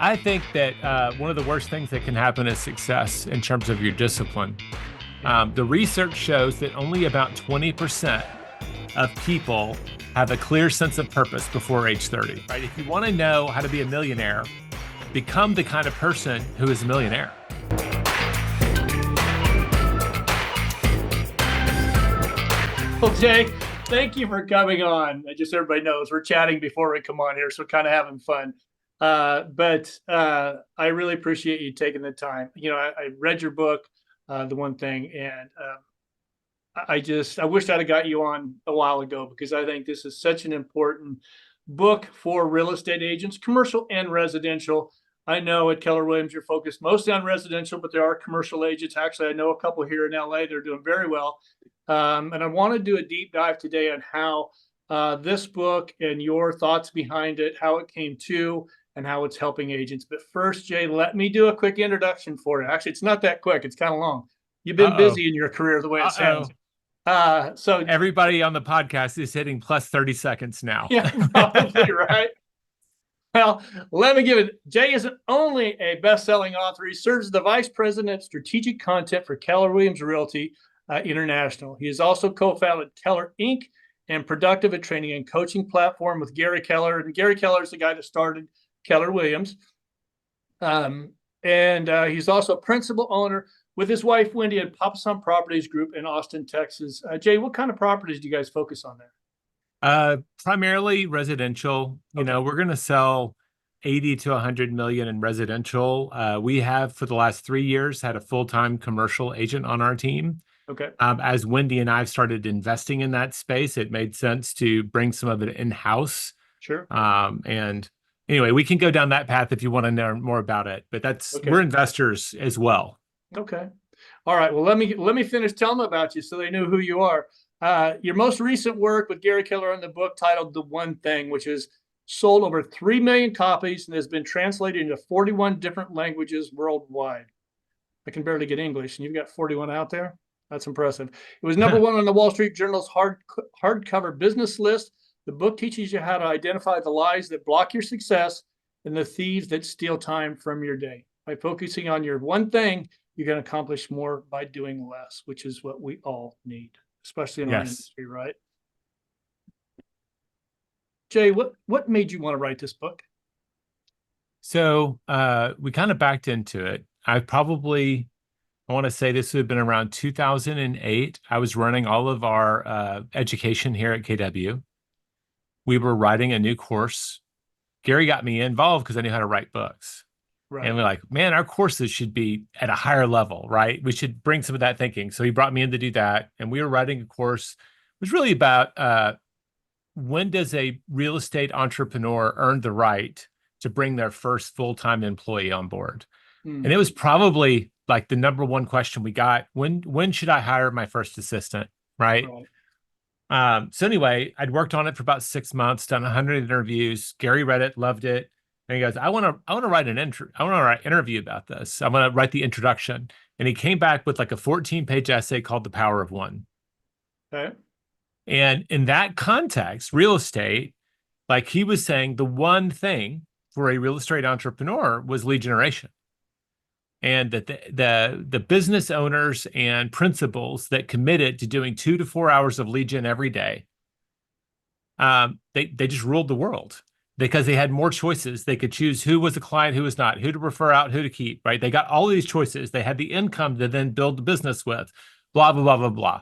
I think that one of the worst things that can happen is success in terms of your discipline. The research shows that only about 20% of people have a clear sense of purpose before age 30, right? If you want to know how to be a millionaire, become the kind of person who is a millionaire. Well, Jay, thank you for coming on. Just so everybody knows, we're chatting before we come on here, so we're kind of having fun. But I really appreciate you taking the time. I read your book, The One Thing, and I wish I'd have got you on a while ago, because I think this is such an important book for real estate agents, commercial and residential. I know at Keller Williams you're focused mostly on residential, but there are commercial agents. Actually, I know a couple here in LA that are doing very well. And I want to do a deep dive today on how this book and your thoughts behind it, how it came to, and how it's helping agents. But first, Jay, let me do a quick introduction for you. Actually, it's not that quick. It's kind of long. You've been busy in your career the way it sounds. So everybody on the podcast is hitting plus 30 seconds now. Yeah, probably right. Well, let me give it. Jay isn't only a best-selling author. He serves as the Vice President of Strategic Content for Keller Williams Realty International. He has also co-founded Keller Inc. and Productive, a training and coaching platform with Gary Keller. And Gary Keller is the guy that started Keller Williams. And he's also a principal owner with his wife, Wendy, at Papasan Properties Group in Austin, Texas. Jay, what kind of properties do you guys focus on there? Primarily residential. Okay. We're going to sell 80 to 100 million in residential. We have, for the last 3 years, had a full-time commercial agent on our team. Okay. As Wendy and I started investing in that space, it made sense to bring some of it in-house. Sure. And anyway, we can go down that path if you want to know more about it, but we're investors as well. Okay. All right. Well, let me finish telling them about you so they know who you are. Your most recent work with Gary Keller in the book titled The One Thing, which has sold over 3 million copies and has been translated into 41 different languages worldwide. I can barely get English, and you've got 41 out there. That's impressive. It was number one on the Wall Street Journal's hardcover business list. The book teaches you how to identify the lies that block your success and the thieves that steal time from your day. By focusing on your one thing, you can accomplish more by doing less, which is what we all need, especially in our industry, right? Jay, what made you want to write this book? So we kind of backed into it. I want to say this would have been around 2008. I was running all of our education here at KW. We were writing a new course. Gary got me involved because I knew how to write books. Right. And we're like, man, our courses should be at a higher level, right? We should bring some of that thinking. So he brought me in to do that. And we were writing a course. It was really about when does a real estate entrepreneur earn the right to bring their first full-time employee on board? And it was probably like the number one question we got. When should I hire my first assistant, right? So anyway, I'd worked on it for about 6 months, done 100 interviews. Gary read it, loved it. And he goes, I want to write an interview about this. I'm going to write the introduction. And he came back with like a 14-page essay called The Power of One. Okay. And in that context, real estate, like he was saying, the one thing for a real estate entrepreneur was lead generation. And that the business owners and principals that committed to doing 2 to 4 hours of lead gen every day, they just ruled the world because they had more choices. They could choose who was a client, who was not, who to refer out, who to keep, right? They got all these choices. They had the income to then build the business with, blah, blah, blah, blah, blah.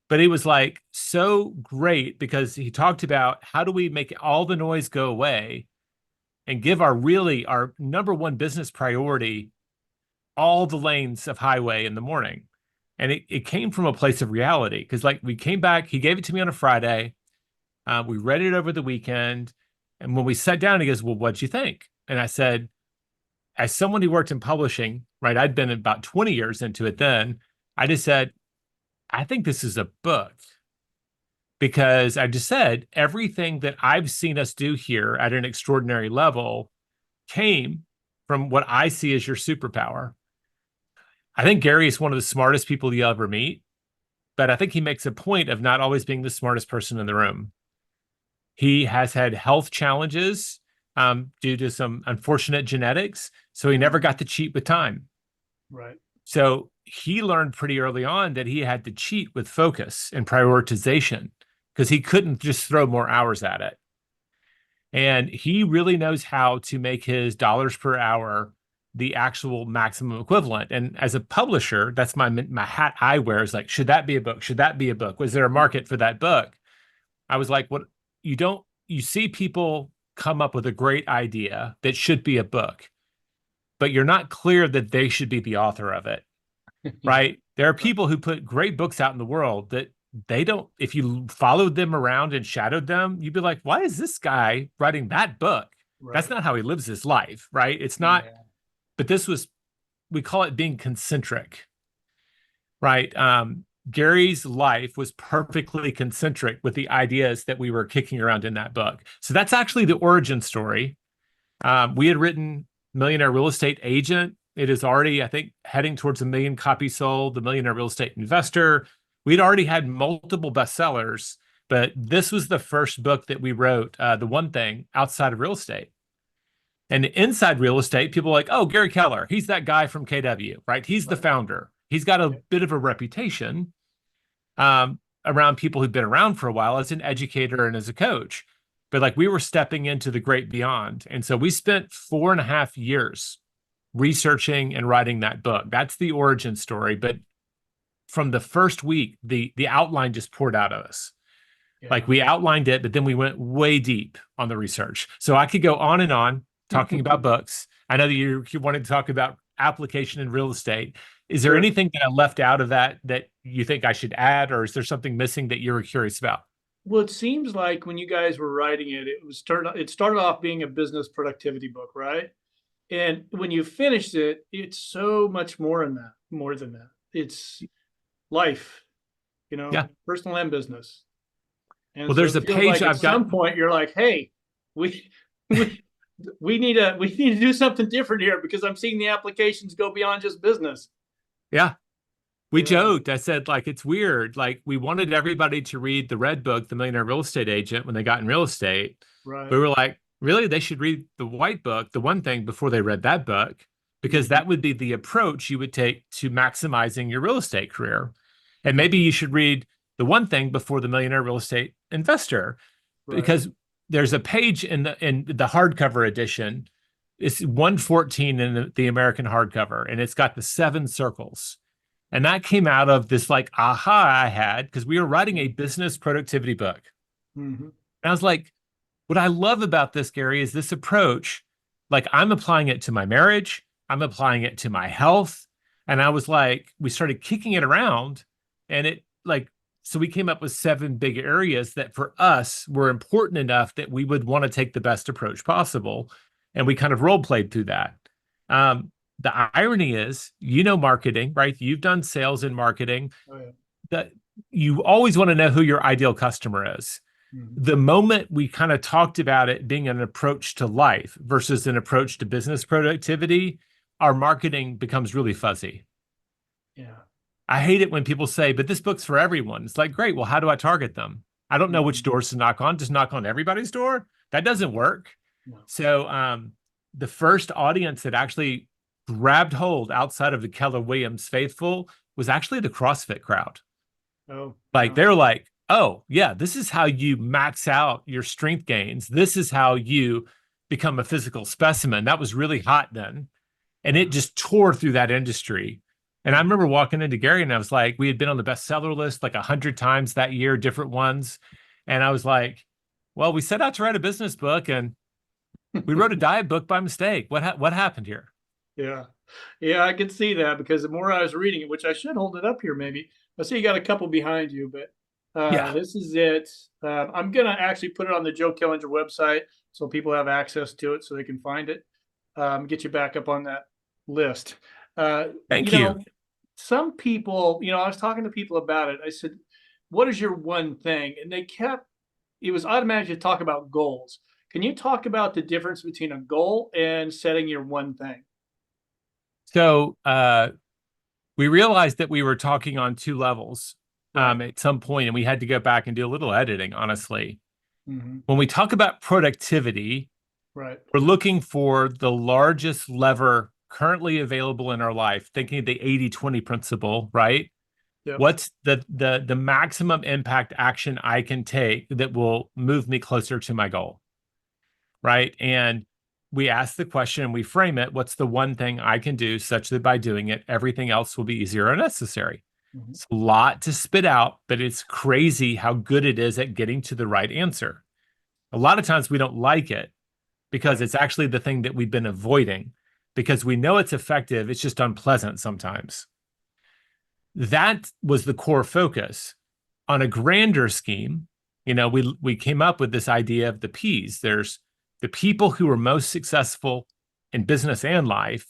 But it was like so great because he talked about how do we make all the noise go away and give our number one business priority all the lanes of highway in the morning. And it came from a place of reality because like we came back, he gave it to me on a Friday. We read it over the weekend. And when we sat down, he goes, well, what'd you think? And I said, as someone who worked in publishing, right, I'd been about 20 years into it then, I just said, I think this is a book. Because I just said, everything that I've seen us do here at an extraordinary level came from what I see as your superpower. I think Gary is one of the smartest people you'll ever meet, but I think he makes a point of not always being the smartest person in the room. He has had health challenges due to some unfortunate genetics. So he never got to cheat with time. Right. So he learned pretty early on that he had to cheat with focus and prioritization because he couldn't just throw more hours at it. And he really knows how to make his dollars per hour the actual maximum equivalent. And as a publisher, that's my hat I wear is like, should that be a book? Should that be a book? Was there a market for that book? I was like, what you see people come up with a great idea that should be a book, but you're not clear that they should be the author of it, Yeah. right? There are people who put great books out in the world that they don't, if you followed them around and shadowed them, you'd be like, why is this guy writing that book? That's Right. not how he lives his life, right? It's not, Yeah. but this was, we call it being concentric, right? Gary's life was perfectly concentric with the ideas that we were kicking around in that book. So that's actually the origin story. We had written Millionaire Real Estate Agent. It is already, I think, heading towards 1 million copies sold. The Millionaire Real Estate Investor. We'd already had multiple bestsellers, but this was the first book that we wrote, the one thing outside of real estate. And inside real estate, people are like, oh, Gary Keller, he's that guy from KW, right? He's the Right. founder. He's got a Yeah. bit of a reputation around people who've been around for a while as an educator and as a coach. But like we were stepping into the great beyond. And so we spent 4.5 years researching and writing that book. That's the origin story. But from the first week, the outline just poured out of us. Like Yeah. we outlined it, but then we went way deep on the research. So I could go on and on talking about books. I know that you wanted to talk about application in real estate. Is there Sure. anything that I left out of that that you think I should add, or is there something missing that you were curious about? Well, it seems like when you guys were writing it, it started off being a business productivity book, right? And when you finished it, it's so much more than that. It's life, Yeah. personal and business. Well, And so there's it a feels page like at I've got. some point you're like, hey, we we we need to do something different here because I'm seeing the applications go beyond just business. Yeah. We Yeah. joked. I said, like, it's weird. Like, we wanted everybody to read the red book, The Millionaire Real Estate Agent, when they got in real estate. Right. We were like, really? They should read the white book, the one thing, before they read that book, because Mhm. that would be the approach you would take to maximizing your real estate career. And maybe you should read the one thing before the Millionaire Real Estate Investor, Right. because there's a page in the hardcover edition. It's 114 in the American hardcover, and it's got the 7 circles. And that came out of this like aha I had because we were writing a business productivity book. Mhm. And I was like, what I love about this, Gary, is this approach. Like I'm applying it to my marriage, I'm applying it to my health. And I was like, we started kicking it around, and it like, so we came up with 7 big areas that for us were important enough that we would want to take the best approach possible. And we kind of role played through that. The irony is, marketing, right? You've done sales and marketing, Oh yeah. that you always want to know who your ideal customer is. Mhm. The moment we kind of talked about it being an approach to life versus an approach to business productivity, our marketing becomes really fuzzy. Yeah. I hate it when people say, but this book's for everyone. It's like, great. Well, how do I target them? I don't know which Mhm. doors to knock on. Just knock on everybody's door. That doesn't work. No. So, the first audience that actually grabbed hold outside of the Keller Williams faithful was actually the CrossFit crowd. Oh, Like yeah. they're like, oh, yeah, this is how you max out your strength gains. This is how you become a physical specimen. That was really hot then. And it Yeah. just tore through that industry. And I Mhm. remember walking into Gary and I was like, we had been on the bestseller list like 100 times that year, different ones. And I was like, well, we set out to write a business book and we wrote a diet book by mistake. What happened here? Yeah. Yeah, I can see that because the more I was reading it, which I should hold it up here maybe. I see you got a couple behind you, but Yeah. this is it. I'm gonna actually put it on the Joe Killinger website so people have access to it so they can find it. Get you back up on that list. You Thank you. know, some people, I was talking to people about it. I said, "What is your one thing?" And it was automatic to talk about goals. Can you talk about the difference between a goal and setting your one thing? So we realized that we were talking on 2 levels Right. at some point, and we had to go back and do a little editing, honestly. Hmm. When we talk about productivity, Right. We're looking for the largest lever currently available in our life, thinking of the 80-20 principle, right? Yep. What's the maximum impact action I can take that will move me closer to my goal, right? And we ask the question and we frame it, what's the one thing I can do such that by doing it, everything else will be easier or necessary? Mhm. It's a lot to spit out, but it's crazy how good it is at getting to the right answer. A lot of times we don't like it because Right. it's actually the thing that we've been avoiding because we know it's effective. It's just unpleasant sometimes. That was the core focus. On a grander scheme, we came up with this idea of the P's. There's the people who were most successful in business and life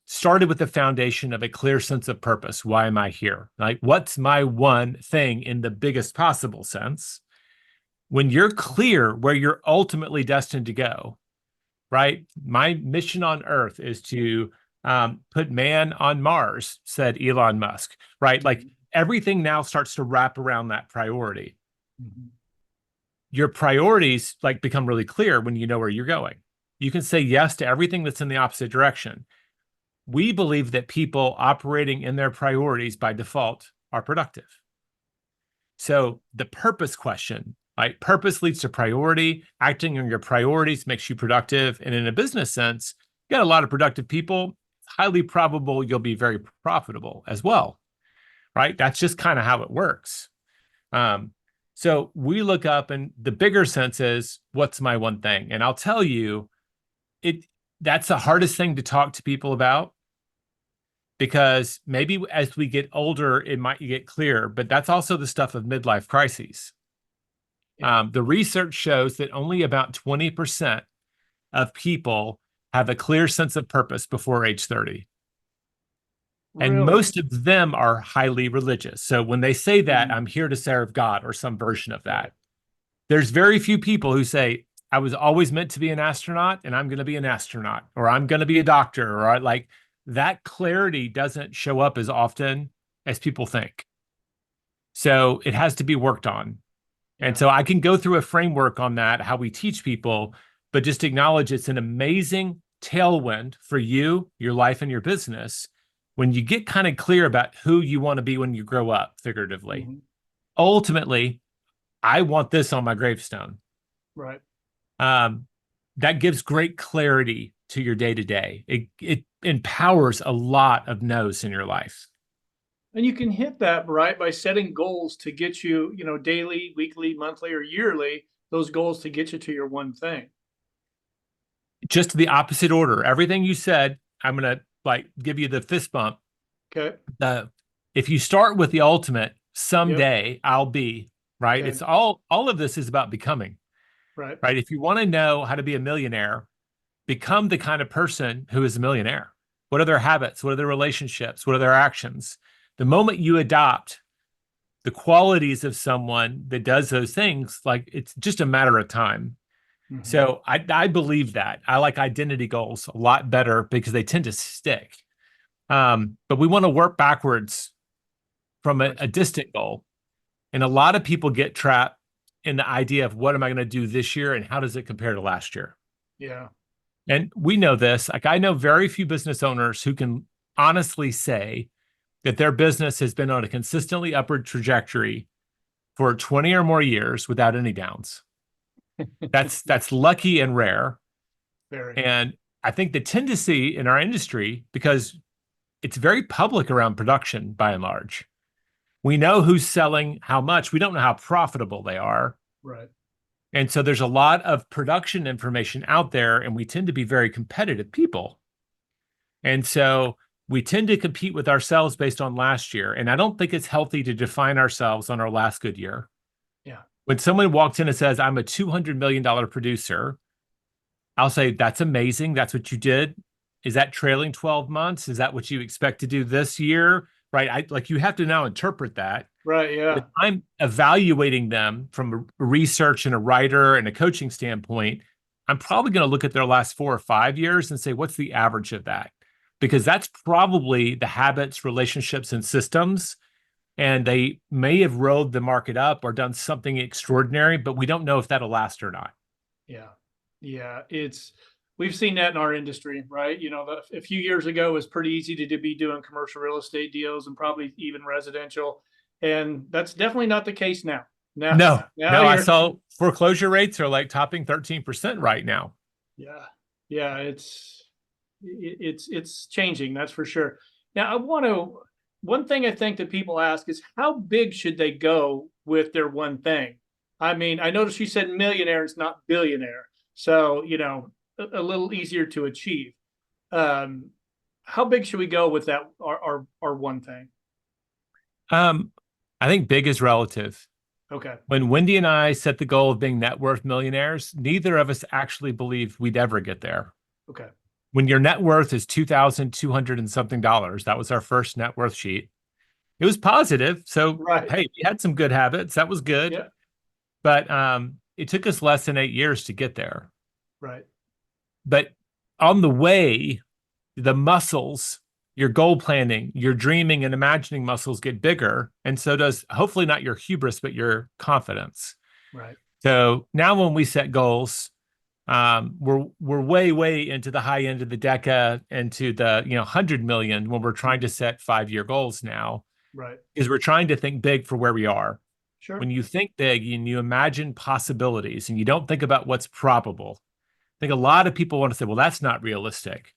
started with the foundation of a clear sense of purpose. Why am I here? Like, what's my one thing in the biggest possible sense? When you're clear where you're ultimately destined to go, right? My mission on Earth is to put man on Mars, said Elon Musk, right? Like Mhm. everything now starts to wrap around that priority. Mhm. Your priorities like become really clear when you know where you're going. You can say yes to everything that's in the opposite direction. We believe that people operating in their priorities by default are productive. So the purpose question, right? Purpose leads to priority. Acting on your priorities makes you productive. And in a business sense, you got a lot of productive people. It's highly probable you'll be very profitable as well, right? That's just kind of how it works. Um, so we look up, and the bigger sense is, what's my one thing? And I'll tell you, it that's the hardest thing to talk to people about because maybe as we get older, it might get clearer, but that's also the stuff of midlife crises. Yeah. The research shows that only about 20% of people have a clear sense of purpose before age 30. And Really. most of them are highly religious. So when they say that, Mhm. I'm here to serve God or some version of Right. that, there's very few people who say, I was always meant to be an astronaut and I'm going to be an astronaut, or I'm going to be a doctor, or like that clarity doesn't show up as often as people think. So it has to be worked on. And Yeah. so I can go through a framework on that, how we teach people, but just acknowledge it's an amazing tailwind for you, your life, and your business when you get kind of clear about who you want to be when you grow up, figuratively. Mhm. Ultimately, I want this on my gravestone. Right. Um, that gives great clarity to your day to day. It empowers a lot of no's in your life. And you can hit that, right, by setting goals to get you, daily, weekly, monthly, or yearly, those goals to get you to your one thing. Just the opposite order. Everything you said, I'm gonna like give you the fist bump. Okay. The If you start with the ultimate, Yep. someday I'll be, right? Okay. It's all of this is about becoming, Right. right? If you want to know how to be a millionaire, become the kind of person who is a millionaire. What are their habits? What are their relationships? What are their actions? The moment you adopt the qualities of someone that does those things, like it's just a matter of time. Mhm. So I believe that. I like identity goals a lot better because they tend to stick. But we want to work backwards from a Right. distant goal. And a lot of people get trapped in the idea of what am I going to do this year and how does it compare to last year? Yeah. And we know this. Like I know very few business owners who can honestly say that their business has been on a consistently upward trajectory for 20 or more years without any downs. That's lucky and rare. Very. And I think the tendency in our industry, because it's very public around production by and large, we know who's selling how much. We don't know how profitable they are. Right. And so there's a lot of production information out there, and we tend to be very competitive people. And so we tend to compete with ourselves based on last year. And I don't think it's healthy to define ourselves on our last good year. Yeah. When someone walks in and says, I'm a $200 million producer, I'll say, that's amazing. That's what you did. Is that trailing 12 months? Is that what you expect to do this year? Right. Like you have to now interpret that. Right. If Yeah. I'm evaluating them from a research and a writer and a coaching standpoint, I'm probably going to look at their last 4 or 5 years and say, what's the average of that? Because that's probably the habits, relationships, and systems. And they may have rode the market up or done something extraordinary, but we don't know if that'll last or not. Yeah. Yeah, we've seen that in our industry, right? A few years ago it was pretty easy to be doing commercial real estate deals and probably even residential, and that's definitely not the case now. Now, No, now no, I you're saw foreclosure rates are like topping 13% right now. yeah, yeah, it's changing, that's for sure. Now, one thing I think that people ask is how big should they go with their one thing? I mean, I noticed you said millionaire, it's not billionaire, so a little easier to achieve. Um, how big should we go with that? Our one thing. Um, I think big is relative. Okay. When Wendy and I set the goal of being net worth millionaires, neither of us actually believed we'd ever get there. Okay. When your net worth is 2,200 and something dollars, that was our first net worth sheet. It was positive. So, Right. hey, we had some good habits. That was good. Yeah. But it took us less than 8 years to get there. Right. But on the way, the muscles, your goal planning, your dreaming and imagining muscles get bigger. And so does hopefully not your hubris, but your confidence. Right. So now when we set goals, we're way into the high end of the deca, into the 100 million when we're trying to set 5 year goals now, Right. is we're trying to think big for where we are. Sure. When you think big and you imagine possibilities and you don't think about what's probable, I think a lot of people want to say, well, that's not realistic.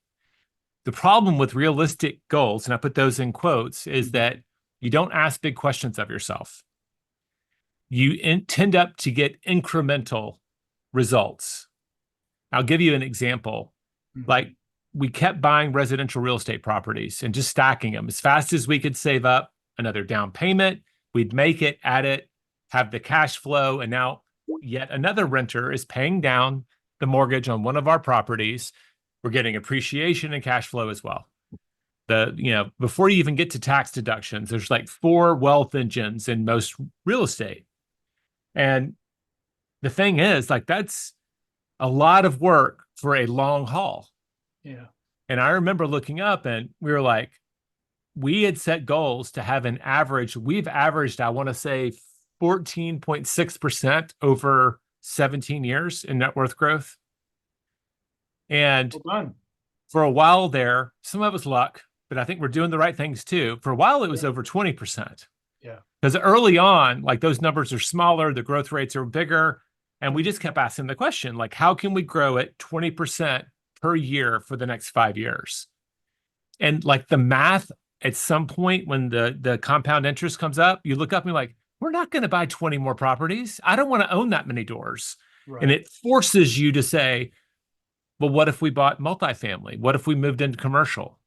The problem with realistic goals, and I put those in quotes, is that you don't ask big questions of yourself. You tend up to get incremental results. I'll give you an example. Like, we kept buying residential real estate properties and just stacking them as fast as we could save up another down payment. We'd make it, add it, have the cash flow. And now yet another renter is paying down the mortgage on one of our properties. We're getting appreciation and cash flow as well. Before you even get to tax deductions, there's like 4 wealth engines in most real estate. And the thing is, like, that's a lot of work for a long haul. Yeah. And I remember looking up and we were like, we had set goals to have an average. We've averaged, I want to say, 14.6% over 17 years in net worth growth. And Well done. for a while there, some of it's luck, but I think we're doing the right things too. For a while, it was Yeah. over 20%. Yeah. Because early on, like, those numbers are smaller, the growth rates are bigger. And we just kept asking the question, like, how can we grow at 20% per year for the next 5 years? And like the math, at some point when the compound interest comes up, you look up and you're like, we're not going to buy 20 more properties. I don't want to own that many doors. And Right. it forces you to say, well, what if we bought multifamily? What if we moved into commercial?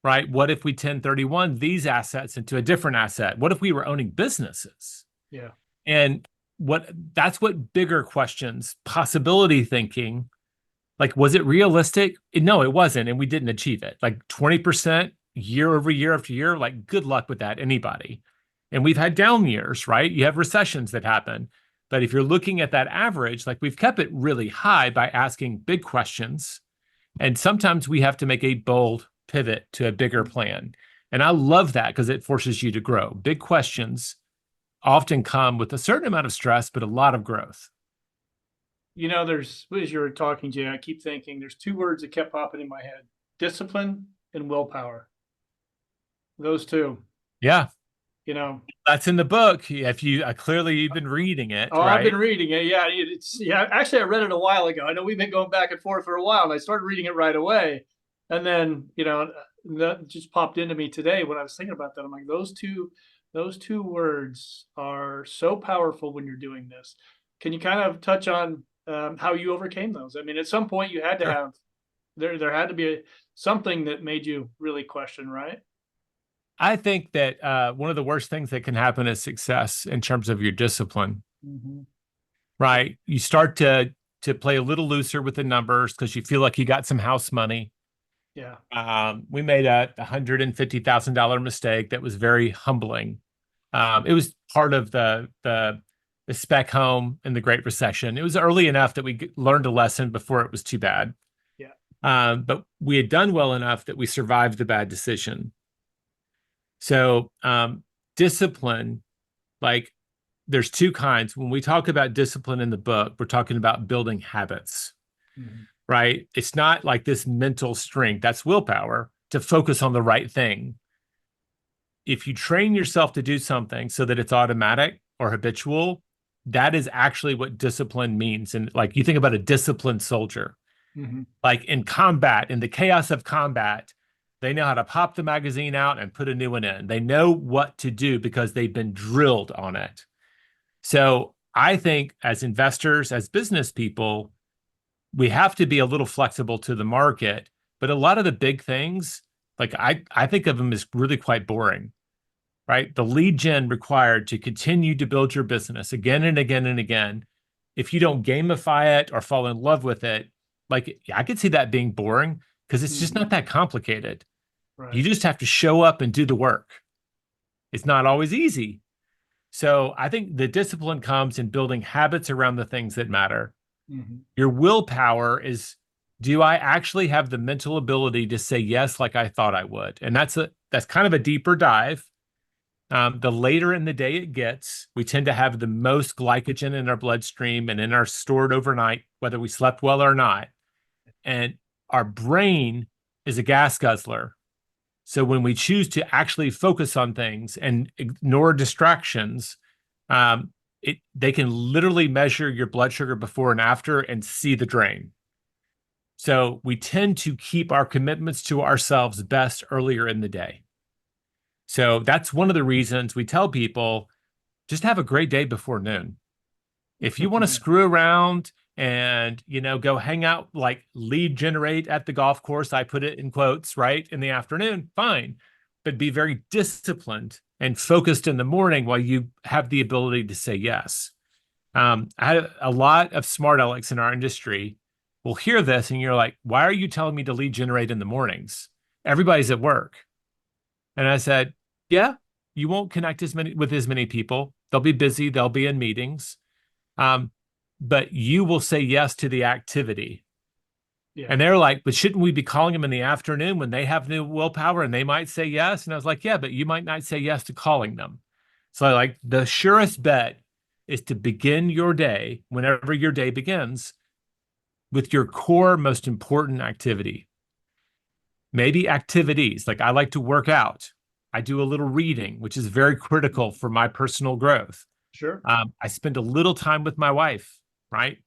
Right? What if we 1031 these assets into a different asset? What if we were owning businesses? Yeah. And that's what bigger questions, possibility thinking, like, was it realistic? No, it wasn't. And we didn't achieve it. Like 20% year over year after year, like, good luck with that, anybody. And we've had down years, right? You have recessions that happen. But if you're looking at that average, like, we've kept it really high by asking big questions. And sometimes we have to make a bold pivot to a bigger plan. And I love that because it forces you to grow. Big questions often come with a certain amount of stress, but a lot of growth. As you were talking, Jay, I keep thinking there's 2 words that kept popping in my head: discipline and willpower. Those two, Yeah, you know. that's in the book. If you clearly you've been reading it, Oh, I've right? been reading it. Yeah, actually, I read it a while ago. I know we've been going back and forth for a while, and I started reading it right away. And then, that just popped into me today when I was thinking about that. I'm like, those two words are so powerful when you're doing this. Can you kind of touch on how you overcame those? I mean, at some point, you had to Sure. have there had to be something that made you really question, right? I think that one of the worst things that can happen is success in terms of your discipline, right? You start to play a little looser with the numbers because you feel like you got some house money. Yeah. We made a $150,000 mistake that was very humbling. It was part of the spec home in the Great Recession. It was early enough that we learned a lesson before it was too bad. Yeah. But we had done well enough that we survived the bad decision. So discipline, like, there's two kinds. When we talk about discipline in the book, we're talking about building habits, Mhm. right? It's not like this mental strength, that's willpower to focus on the right thing. If you train yourself to do something so that it's automatic or habitual, that is actually what discipline means. And like you think about a disciplined soldier, Mhm. like in combat, in the chaos of combat, they know how to pop the magazine out and put a new one in. They know what to do because they've been drilled on it. So I think as investors, as business people, we have to be a little flexible to the market. But a lot of the big things, like I think of them as really quite boring, right? The lead gen required to continue to build your business again and again and again. If you don't gamify it or fall in love with it, like I could see that being boring because it's just Mhm. not that complicated. You Right. just have to show up and do the work. It's not always easy. So I think the discipline comes in building habits around the things that matter. Mhm. Your willpower is, do I actually have the mental ability to say yes like I thought I would? And that's kind of a deeper dive. The later in the day it gets, we tend to have the most glycogen in our bloodstream and in our stored overnight, whether we slept well or not. And our brain is a gas guzzler. So when we choose to actually focus on things and ignore distractions, they can literally measure your blood sugar before and after and see the drain. So we tend to keep our commitments to ourselves best earlier in the day. So that's one of the reasons we tell people just have a great day before noon. If you want to screw around and, go hang out, like lead generate at the golf course, I put it in quotes, right, in the afternoon, fine. But be very disciplined and focused in the morning while you have the ability to say yes. I had a lot of smart alecks in our industry will hear this and you're like, why are you telling me to lead generate in the mornings? Everybody's at work. And I said, yeah, you won't connect as many people. They'll be busy, they'll be in meetings. Um, but you will say yes to the activity. Yeah. And they're like, but shouldn't we be calling them in the afternoon when they have new willpower and they might say yes? And I was like, yeah, but you might not say yes to calling them. So like the surest bet is to begin your day, whenever your day begins, with your core most important activity. Maybe activities like I like to work out. I do a little reading, which is very critical for my personal growth. Sure. I spend a little time with my wife, right?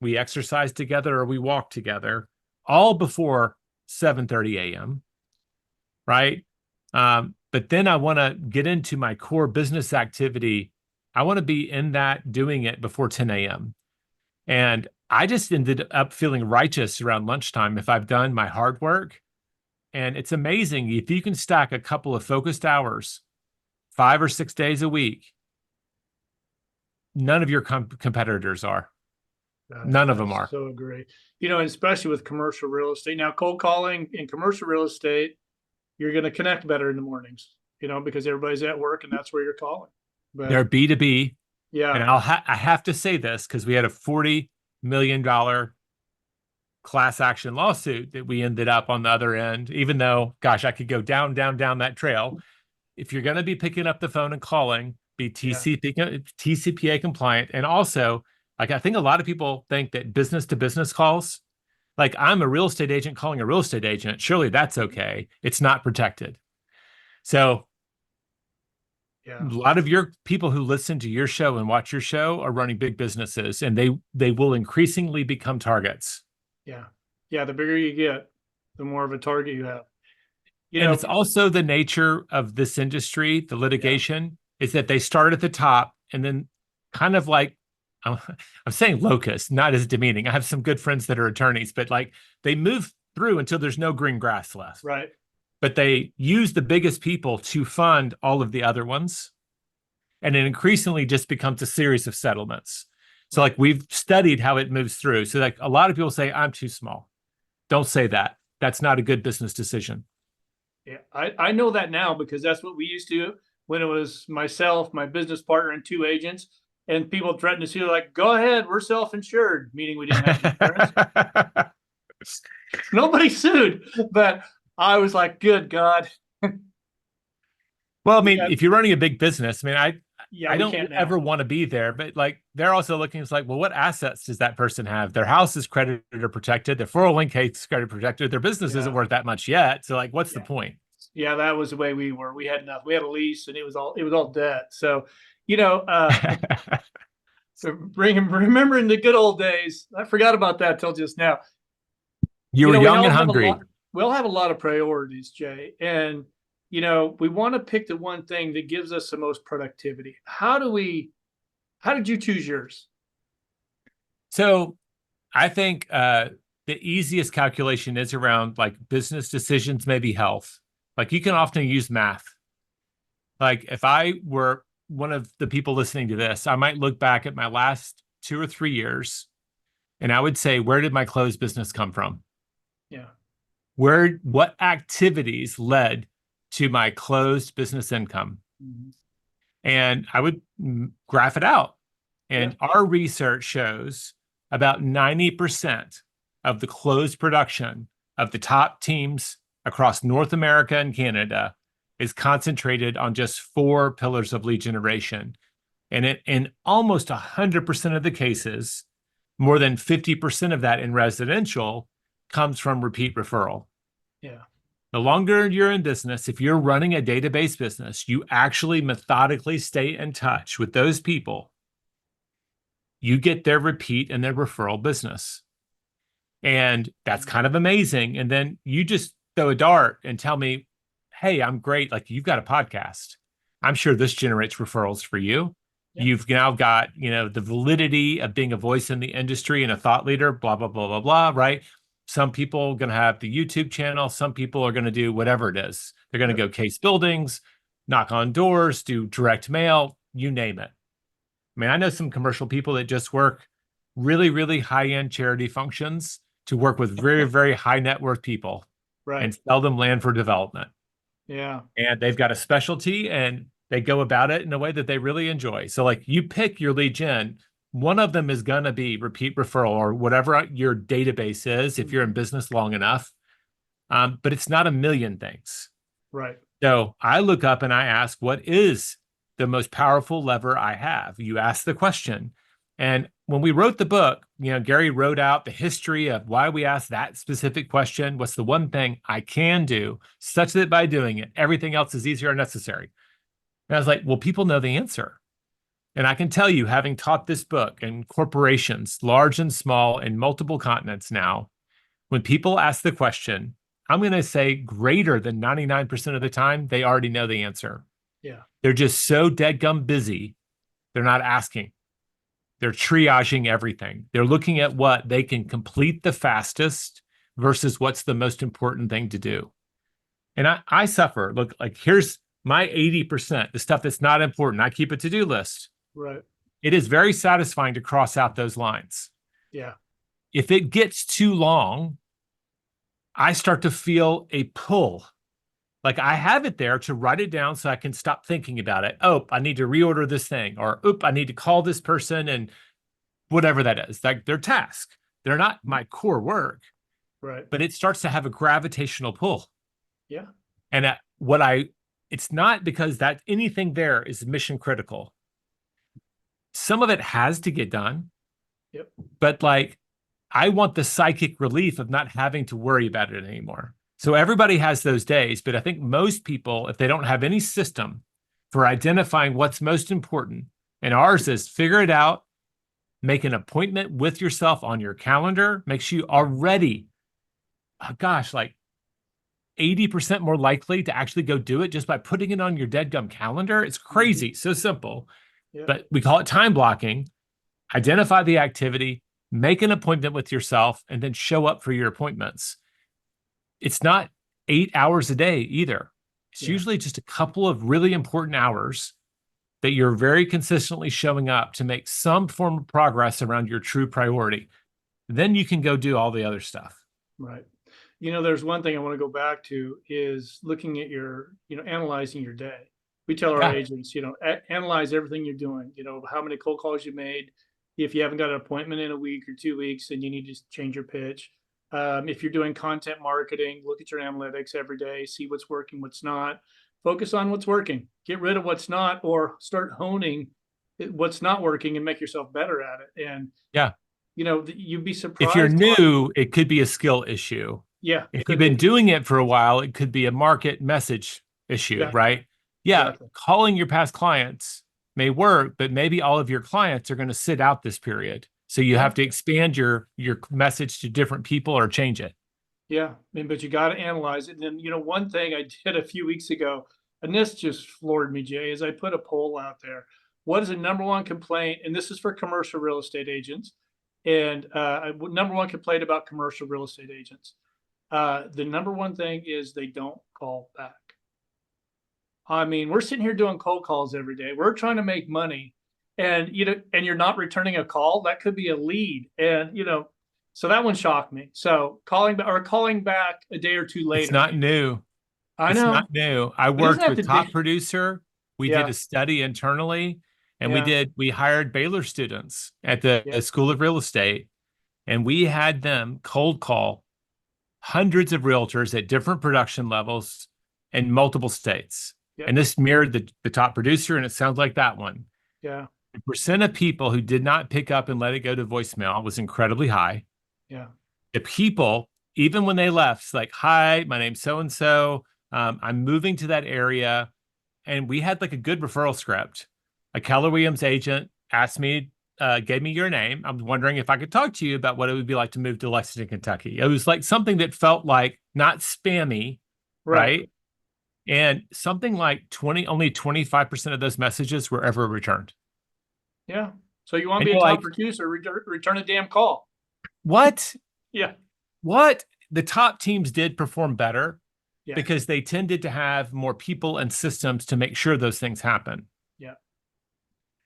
We exercise together or we walk together, all before 7:30 a.m., right? But then I want to get into my core business activity. I want to be in that doing it before 10 a.m. And I just ended up feeling righteous around lunchtime if I've done my hard work. And it's amazing if you can stack a couple of focused hours, 5 or 6 days a week, none of your competitors are. None of I them are. so agree. Especially with commercial real estate. Now, cold calling in commercial real estate, you're going to connect better in the mornings, because everybody's at work and that's where you're calling. They're But B2B. And yeah, I have to say this because we had a $40 million class action lawsuit that we ended up on the other end, even though, gosh, I could go down, down, down that trail. If you're going to be picking up the phone and calling, be yeah, TCPA compliant. And also, like, I think a lot of people think that business to business calls, like I'm a real estate agent calling a real estate agent, surely that's okay. It's not protected. So a yeah, lot of your people who listen to your show and watch your show are running big businesses and they will increasingly become targets. yeah, yeah. The bigger you get, the more of a target you have. You And know, it's also the nature of this industry, the yeah, litigation, is that they start at the top and then kind of like I'm, I'm saying locust, not as demeaning. I have some good friends that are attorneys, but like they move through until there's no green grass left. right. But they use the biggest people to fund all of the other ones. And it increasingly just becomes a series of settlements. So like Right. we've studied how it moves through. So like a lot of people say, I'm too small. Don't say that. That's not a good business decision. Yeah, I know that now because that's what we used to when it was myself, my business partner, and two agents. And people threatened to sue, like, go ahead, we're self-insured, meaning we didn't have insurance. Nobody sued, but I was like, good God. Well, I We mean, got, if you're running a big business, I mean, Yeah, I we don't can't now. ever want to be there, but like they're also looking, it's like, well, what assets does that person have? Their house is creditor protected, their 401k is creditor protected, their business isn't Yeah, worth that much yet. So like, what's the yeah, point? yeah. That was the way we were. We had nothing. We had a lease, and it was all debt. So, you know, remembering the good old days. I forgot about that till just now. You were We young all and have a hungry. lot. We all have a lot of priorities, Jay, and we want to pick the one thing that gives us the most productivity. How did you choose yours? So I think the easiest calculation is around like business decisions, maybe health. Like you can often use math. Like if I were one of the people listening to this, I might look back at my last 2 or 3 years and I would say, where did my closed business come from? Yeah. What activities led to my closed business income? Mhm. And I would graph it out. Yeah. And our research shows about 90% of the closed production of the top teams across North America and Canada is concentrated on just four pillars of lead generation. And in almost 100% of the cases, more than 50% of that in residential comes from repeat referral. Yeah. The longer you're in business, if you're running a database business, you actually methodically stay in touch with those people. You get their repeat and their referral business. And that's Mhm. kind of amazing. And then you just throw a dart and tell me, hey, I'm great. Like you've got a podcast. I'm sure this generates referrals for you. Yeah. You've now got, the validity of being a voice in the industry and a thought leader, blah, blah, blah, blah, blah, right? Some people are going to have the YouTube channel. Some people are going to do whatever it is. They're going to Yep. go case buildings, knock on doors, do direct mail, you name it. I mean, I know some commercial people that just work really, really high-end charity functions to work with very, very high net worth people Right. and sell them land for development. Yeah. And they've got a specialty and they go about it in a way that they really enjoy. So, like, you pick your lead gen, one of them is going to be repeat referral or whatever your database is if you're in Mhm. business long enough. But it's not a million things. Right. So I look up and I ask, what is the most powerful lever I have? You ask the question. And when we wrote the book, Gary wrote out the history of why we asked that specific question. What's the one thing I can do such that by doing it, everything else is easier or necessary? And I was like, well, people know the answer. And I can tell you, having taught this book in corporations, large and small, in multiple continents now, when people ask the question, I'm going to say greater than 99% of the time, they already know the answer. Yeah. They're just so deadgum busy, they're not asking. They're triaging everything. They're looking at what they can complete the fastest versus what's the most important thing to do. And I suffer. Look, like here's my 80%, the stuff that's not important. I keep a to do list. Right. It is very satisfying to cross out those lines. Yeah. If it gets too long, I start to feel a pull. Like I have it there to write it down so I can stop thinking about it. Oh, I need to reorder this thing, or oop, I need to call this person and whatever that is. Like their task. They're not my core work, Right. but it starts to have a gravitational pull. Yeah. And it's not because that anything there is mission critical. Some of it has to get done, Yep. but like I want the psychic relief of not having to worry about it anymore. So everybody has those days, but I think most people, if they don't have any system for identifying what's most important, and ours is figure it out, make an appointment with yourself on your calendar, makes you already, oh gosh, like 80% more likely to actually go do it just by putting it on your deadgum calendar. It's Mhm. crazy, so simple, Yep. but we call it time blocking. Identify the activity, make an appointment with yourself, and then show up for your appointments. It's not 8 hours a day either. It's Yeah. usually just a couple of really important hours that you're very consistently showing up to make some form of progress around your true priority. Then you can go do all the other stuff. Right. There's one thing I want to go back to is looking at analyzing your day. We tell our Yeah. agents, analyze everything you're doing, how many cold calls you made. If you haven't got an appointment in a week or 2 weeks, then you need to change your pitch. If you're doing content marketing, look at your analytics every day, see what's working, what's not. focus on what's working, get rid of what's not, or start honing what's not working and make yourself better at it. And, Yeah. you'd be If you're surprised. new, it could be a skill issue. Yeah, If you've could been be. doing it for a while, it could be a market message issue, Exactly. right? Yeah, Exactly. calling your past clients may work, but maybe all of your clients are going to sit out this period. So you Yeah. have to expand your message to different people or change it. Yeah. But you got to analyze it. And then, one thing I did a few weeks ago, and this just floored me, Jay, is I put a poll out there. What is the number one complaint? And this is for commercial real estate agents. And number one complaint about commercial real estate agents. The number one thing is they don't call back. I mean, we're sitting here doing cold calls every day. We're trying to make money, and and you're not returning a call. That could be a lead, and so that one shocked me. So calling back a day or two It's later. not new. I It's know not new. I it doesn't worked have with to be. Top Producer. We did Yeah, a study internally, and yeah, we hired Baylor students at the yeah, School of Real Estate, and we had them cold call hundreds of realtors at different production levels in multiple states. yeah, And this mirrored the Top Producer, and it sounds like that one. yeah, The percent of people who did not pick up and let it go to voicemail was incredibly high. yeah, The people, even when they left, it's like, hi, my name's so and so. I'm moving to that area. And we had like a good referral script. A Keller Williams agent asked me, gave me your name. I'm wondering if I could talk to you about what it would be like to move to Lexington, Kentucky. It was like something that felt like not spammy, right, right? And something like only 25% of those messages were ever returned. yeah. So you want to And be a you're top like, producer? Return a damn call. what? Yeah, What? The top teams did perform better yeah, because they tended to have more people and systems to make sure those things happen. yeah.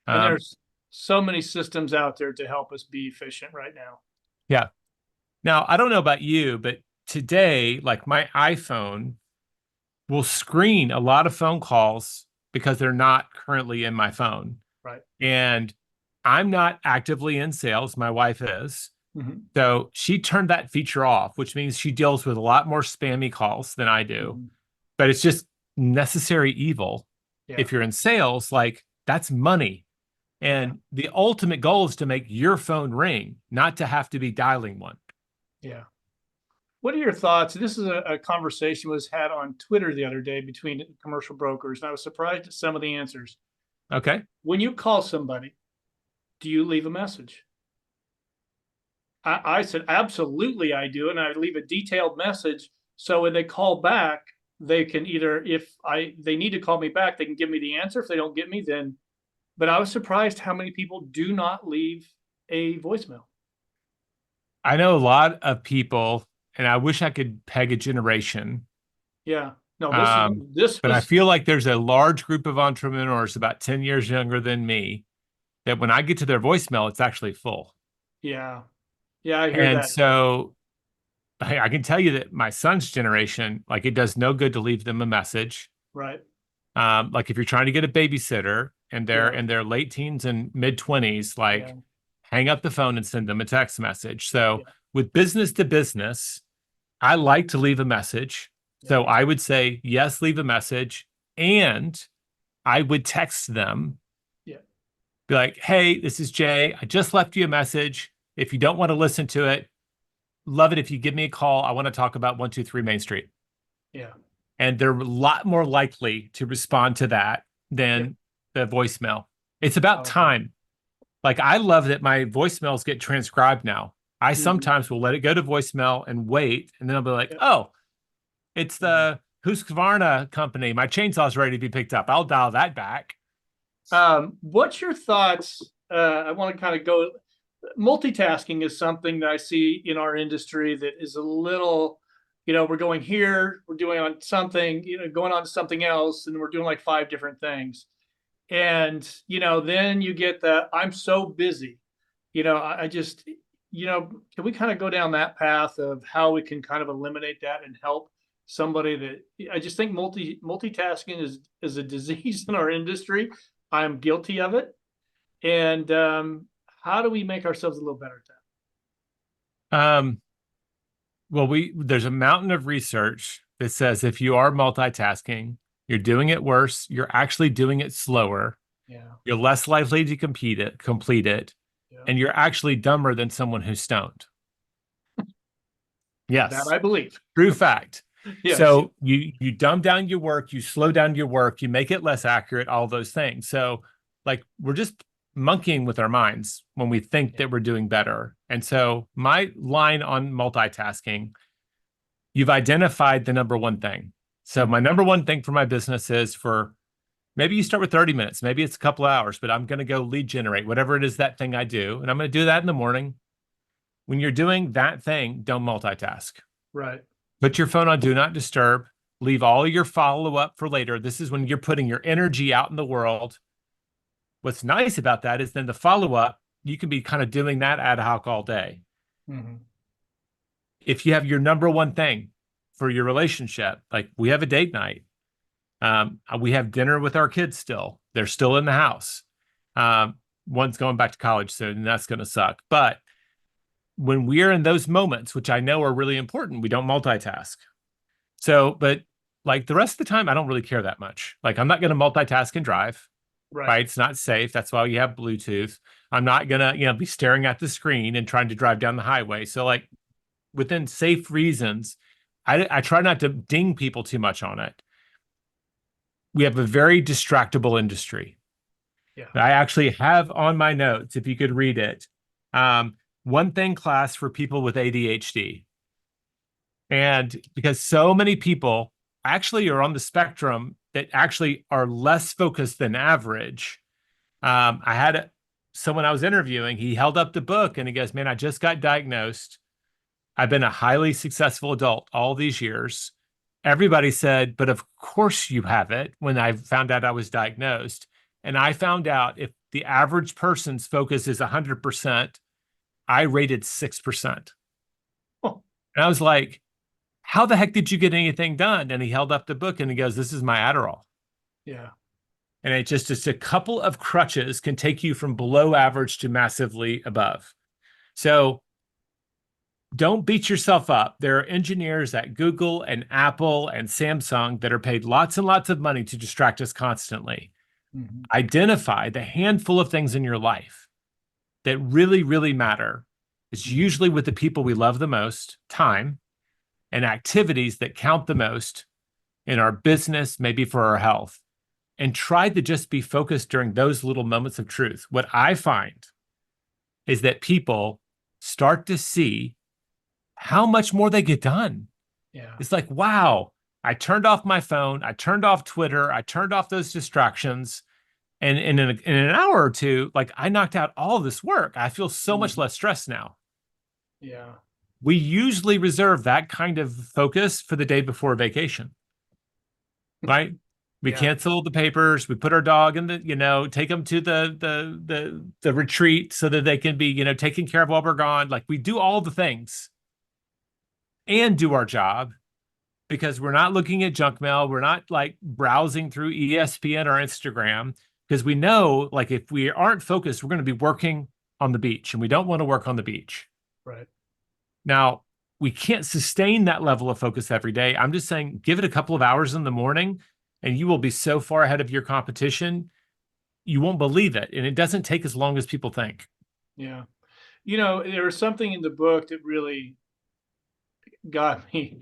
And Um, there's so many systems out there to help us be efficient right now. yeah. Now, I don't know about you, but today, like my iPhone will screen a lot of phone calls because they're not currently in my phone. Right. And I'm not actively in sales. My wife is. Mm-hmm. So she turned that feature off, which means she deals with a lot more spammy calls than I do. Mm-hmm. But it's just necessary evil. Yeah, If you're in sales, like that's money. yeah, And the ultimate goal is to make your phone ring, not to have to be dialing one. yeah. What are your thoughts? This is a conversation was had on Twitter the other day between commercial brokers, and I was surprised at some of the answers. Okay. When you call somebody, do you leave a message? I said, absolutely, I do. And I leave a detailed message. So when they call back, they can either, if they need to call me back, they can give me the answer. If they don't get me, then, but I was surprised how many people do not leave a voicemail. I know a lot of people, and I wish I could peg a generation. Yeah. No, Um, this but I was, feel like there's a large group of entrepreneurs about 10 years younger than me that when I get to their voicemail, it's actually full. yeah. Yeah, I hear And that. so I can tell you that my son's generation, like it does no good to leave them a message. Right. Like if you're trying to get a babysitter and they're Yeah. in their late teens and mid 20s, Yeah. like hang up the phone and send them a text message. Yeah. So with business to business, I like to leave a message. Yeah. So I would say, yes, leave a message. And I would text them, Yeah. be like, hey, this is Jay. I just left you a message. If you don't want to listen to it, love it if you give me a call. I want to talk about 123 Main Street. Yeah. And they're a lot more likely to respond to that Yeah. than the voicemail. It's about Okay. time. Like I love that my voicemails get transcribed now. I Mhm. sometimes will let it go to voicemail and wait, and then I'll be like, Yeah. oh, it's Mhm. the Husqvarna company. My chainsaw's ready to be picked up. I'll dial that back. What's your thoughts? I want to kind of go. Multitasking is something that I see in our industry that is a little, we're going here, we're doing on something, going on to something else, and we're doing like five different things. And, then you get the, I'm so busy, I just, can we kind of go down that path of how we can kind of eliminate that and help somebody that I just think multitasking is a disease in our industry. I'm guilty of it. And how do we make ourselves a little better at Um, well, there's a mountain of research that says if you are multitasking, You're doing it worse. You're actually doing it slower. Yeah. You're less likely to complete it, Yeah. and you're actually dumber than someone who's stoned. That Yes, I believe. true fact. Yes. So you dumb down your work, you slow down your work, you make it less accurate, all those things. So like we're just monkeying with our minds when we think Yeah. that we're doing better. And so my line on multitasking, you've identified the number one thing. So my Mhm. number one thing for my business is for maybe you start with 30 minutes, maybe it's a couple of hours, but I'm going to go lead generate, whatever it is that thing I do. And I'm going to do that in the morning. When you're doing that thing, don't multitask. Right. Put your phone on do not disturb. Leave all your follow up for later. This is when you're putting your energy out in the world. What's nice about that is then the follow up, you can be kind of doing that ad hoc all day. Mhm. If you have your number one thing for your relationship, like we have a date night, we have dinner with our kids still. They're still in the house. One's going back to college soon, and that's going to suck. But when we're in those moments, which I know are really important, we don't multitask. So, but like the rest of the time, I don't really care that much. Like I'm not going to multitask and drive, Right. right? It's not safe. That's why you have Bluetooth. I'm not going to, be staring at the screen and trying to drive down the highway. So like within safe reasons, I try not to ding people too much on it. We have a very distractible industry. Yeah. I actually have on my notes, if you could read it, one thing class for people with ADHD. And because so many people actually are on the spectrum that actually are less focused than average. I had someone I was interviewing, he held up the book and he goes, man, I just got diagnosed. I've been a highly successful adult all these years. Everybody said, but of course you have it when I found out I was diagnosed. And I found out if the average person's focus is 100%, I rated 6%. Oh, And I was like, how the heck did you get anything done? And he held up the book and he goes, this is my Adderall. yeah. And it just a couple of crutches can take you from below average to massively above. So don't beat yourself up. There are engineers at Google and Apple and Samsung that are paid lots and lots of money to distract us constantly. Mhm. Identify the handful of things in your life that really, really matter. It's usually with the people we love the most, time, and activities that count the most in our business, maybe for our health, and try to just be focused during those little moments of truth. What I find is that people start to see how much more they get done. Yeah. It's like, wow, I turned off my phone, I turned off Twitter, I turned off those distractions. And in an hour or two, like I knocked out all of this work. I feel so much less stressed now. Yeah. We usually reserve that kind of focus for the day before vacation, right? We Yeah. cancel the papers. We put our dog in the, take them to the retreat so that they can be, taken care of while we're gone. Like we do all the things and do our job because we're not looking at junk mail. We're not like browsing through ESPN or Instagram because we know like if we aren't focused, we're going to be working on the beach and we don't want to work on the beach. Right. Now, we can't sustain that level of focus every day. I'm just saying, give it a couple of hours in the morning and you will be so far ahead of your competition. You won't believe it. And it doesn't take as long as people think. Yeah. There was something in the book that really got me.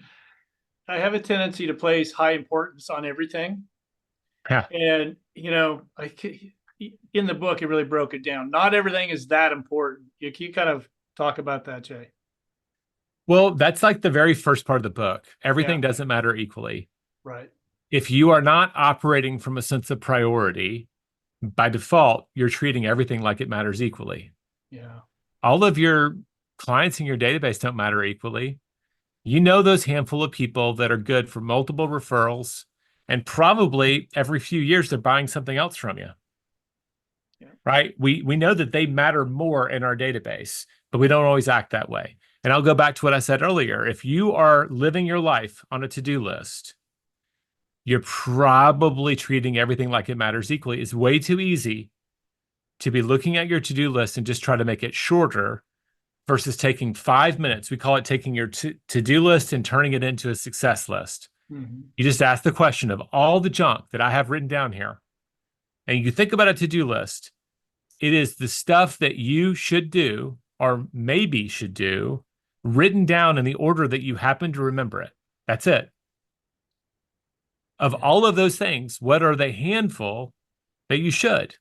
I have a tendency to place high importance on everything. Yeah. And, in the book, it really broke it down. Not everything is that important. Can you kind of talk about that, Jay? Well, that's like the very first part of the book. Yeah. Everything doesn't matter equally. Right. If you are not operating from a sense of priority, by default, you're treating everything like it matters equally. Yeah. All of your clients in your database don't matter equally. You know those handful of people that are good for multiple referrals, and probably every few years they're buying something else from you. Yeah. Right? We know that they matter more in our database, but we don't always act that way. And I'll go back to what I said earlier. If you are living your life on a to-do list, you're probably treating everything like it matters equally. It's way too easy to be looking at your to-do list and just try to make it shorter versus taking 5 minutes. We call it taking your to-do list and turning it into a success list. Mhm. You just ask the question of all the junk that I have written down here, and you think about a to-do list. It is the stuff that you should do or maybe should do written down in the order that you happen to remember it. That's it. Of Yeah. all of those things, what are the handful that you should?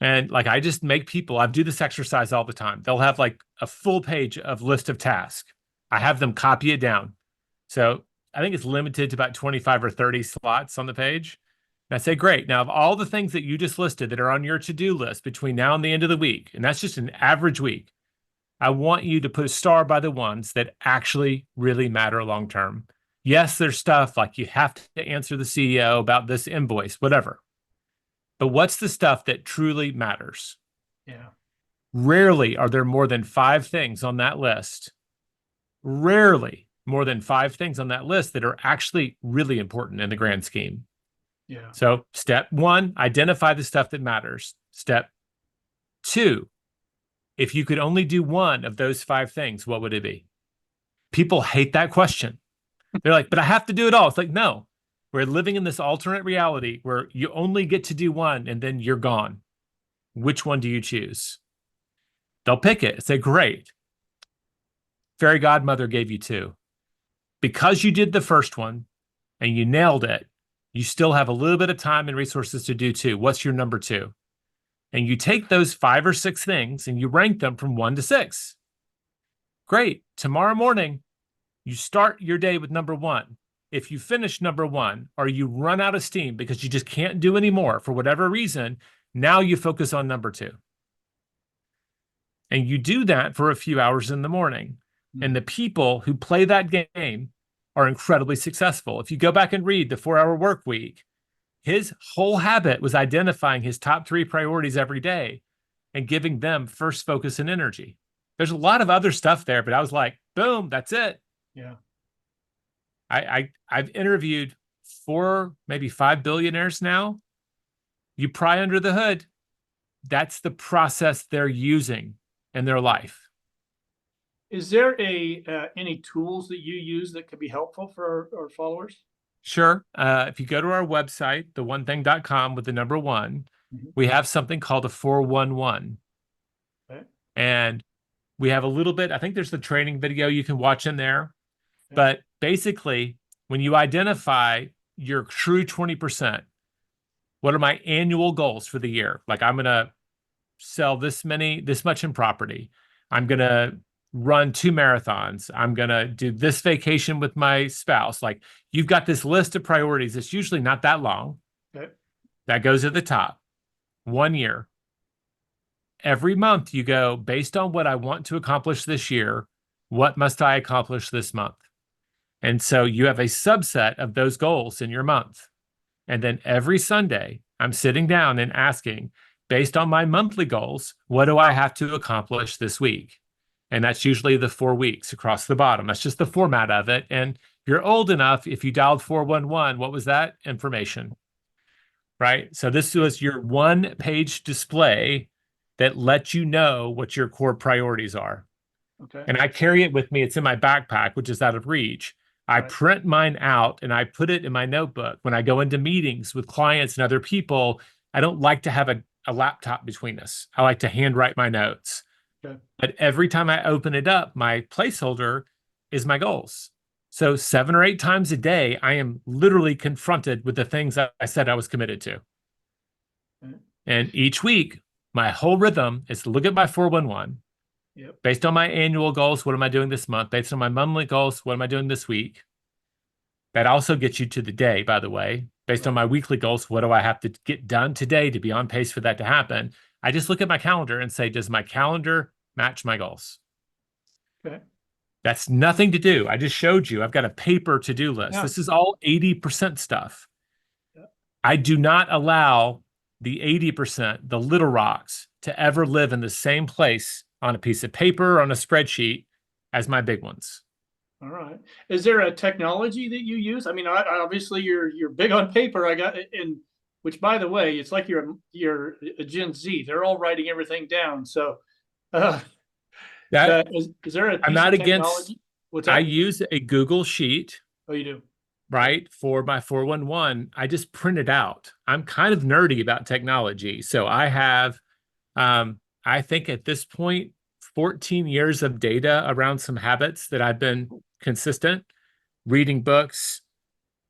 And like I just make people, I do this exercise all the time. They'll have like a full page of list of tasks. I have them copy it down. So I think it's limited to about 25 or 30 slots on the page. And I say, great. Now, of all the things that you just listed that are on your to-do list between now and the end of the week, and that's just an average week, I want you to put a star by the ones that actually really matter long term. Yes, there's stuff like you have to answer the CEO about this invoice, whatever. But what's the stuff that truly matters? Yeah. Rarely are there more than 5 things on that list. Rarely more than 5 things on that list that are actually really important in the grand scheme. Yeah. So, step 1, identify the stuff that matters. Step 2, if you could only do one of those 5 things, what would it be? People hate that question. They're like, but I have to do it all. It's like, no, we're living in this alternate reality where you only get to do one and then you're gone. Which one do you choose? They'll pick it. Say, great. Fairy godmother gave you 2. Because you did the first one and you nailed it, you still have a little bit of time and resources to do 2. What's your number 2? And you take those 5 or 6 things and you rank them from 1 to 6. Great. Tomorrow morning, you start your day with number 1. If you finish number 1 or you run out of steam because you just can't do any more for whatever reason, now you focus on number 2. And you do that for a few hours in the morning. And the people who play that game are incredibly successful. If you go back and read the 4-Hour Work Week, his whole habit was identifying his top 3 priorities every day and giving them first focus and energy. There's a lot of other stuff there, but I was like, boom, that's it. Yeah. I've interviewed 4, maybe 5 billionaires now. You pry under the hood. That's the process they're using in their life. Is there any tools that you use that could be helpful for our followers? Sure. If you go to our website, theonething.com with the number 1, we have something called a 411. Okay. And we have a little bit, I think there's the training video you can watch in there. Okay. But basically, when you identify your true 20%, what are my annual goals for the year? Like I'm going to sell this much in property. I'm going to run 2 marathons. I'm going to do this vacation with my spouse. Like you've got this list of priorities. It's usually not that long. Okay. That goes at the top. 1 year. Every month you go, based on what I want to accomplish this year, what must I accomplish this month? And so you have a subset of those goals in your month. And then every Sunday, I'm sitting down and asking, based on my monthly goals, what do I have to accomplish this week? And that's usually the 4 weeks across the bottom. That's just the format of it. And you're old enough, if you dialed 411, what was that? Information, right? So this was your 1-page display that lets you know what your core priorities are. Okay. And I carry it with me. It's in my backpack, which is out of reach. I Right. print mine out and I put it in my notebook. When I go into meetings with clients and other people, I don't like to have a laptop between us. I like to handwrite my notes. Okay. But every time I open it up, my placeholder is my goals. So 7 or 8 times a day, I am literally confronted with the things that I said I was committed to. Okay. And each week, my whole rhythm is to look at my 411. Yep. Based on my annual goals, what am I doing this month? Based on my monthly goals, what am I doing this week? That also gets you to the day, by the way. Based on my weekly goals, what do I have to get done today to be on pace for that to happen? I just look at my calendar and say, does my calendar match my goals? Okay. That's nothing to do. I just showed you. I've got a paper to-do list. Yeah. This is all 80% stuff. Yeah. I do not allow the 80%, the little rocks, to ever live in the same place on a piece of paper or on a spreadsheet as my big ones. All right. Is there a technology that you use? I mean, obviously you're big on paper. Which, by the way, it's like you're a Gen Z. They're all writing everything down. So, is there a piece I'm not of against. technology? What's I that? use a Google Sheet. Oh, you do? right, for my 411, I just print it out. I'm kind of nerdy about technology. So I have, I think at this point, 14 years of data around some habits that I've been consistent, reading books,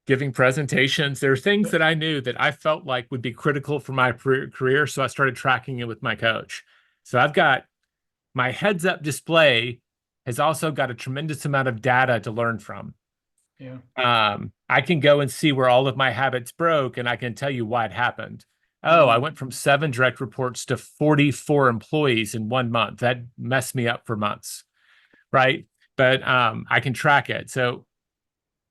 giving presentations. There are things that I knew that I felt like would be critical for my career. So I started tracking it with my coach. So I've got my heads up display has also got a tremendous amount of data to learn from. Yeah. I can go and see where all of my habits broke, and I can tell you why it happened. Oh, I went from 7 direct reports to 44 employees in 1 month. That messed me up for months, right? But I can track it. So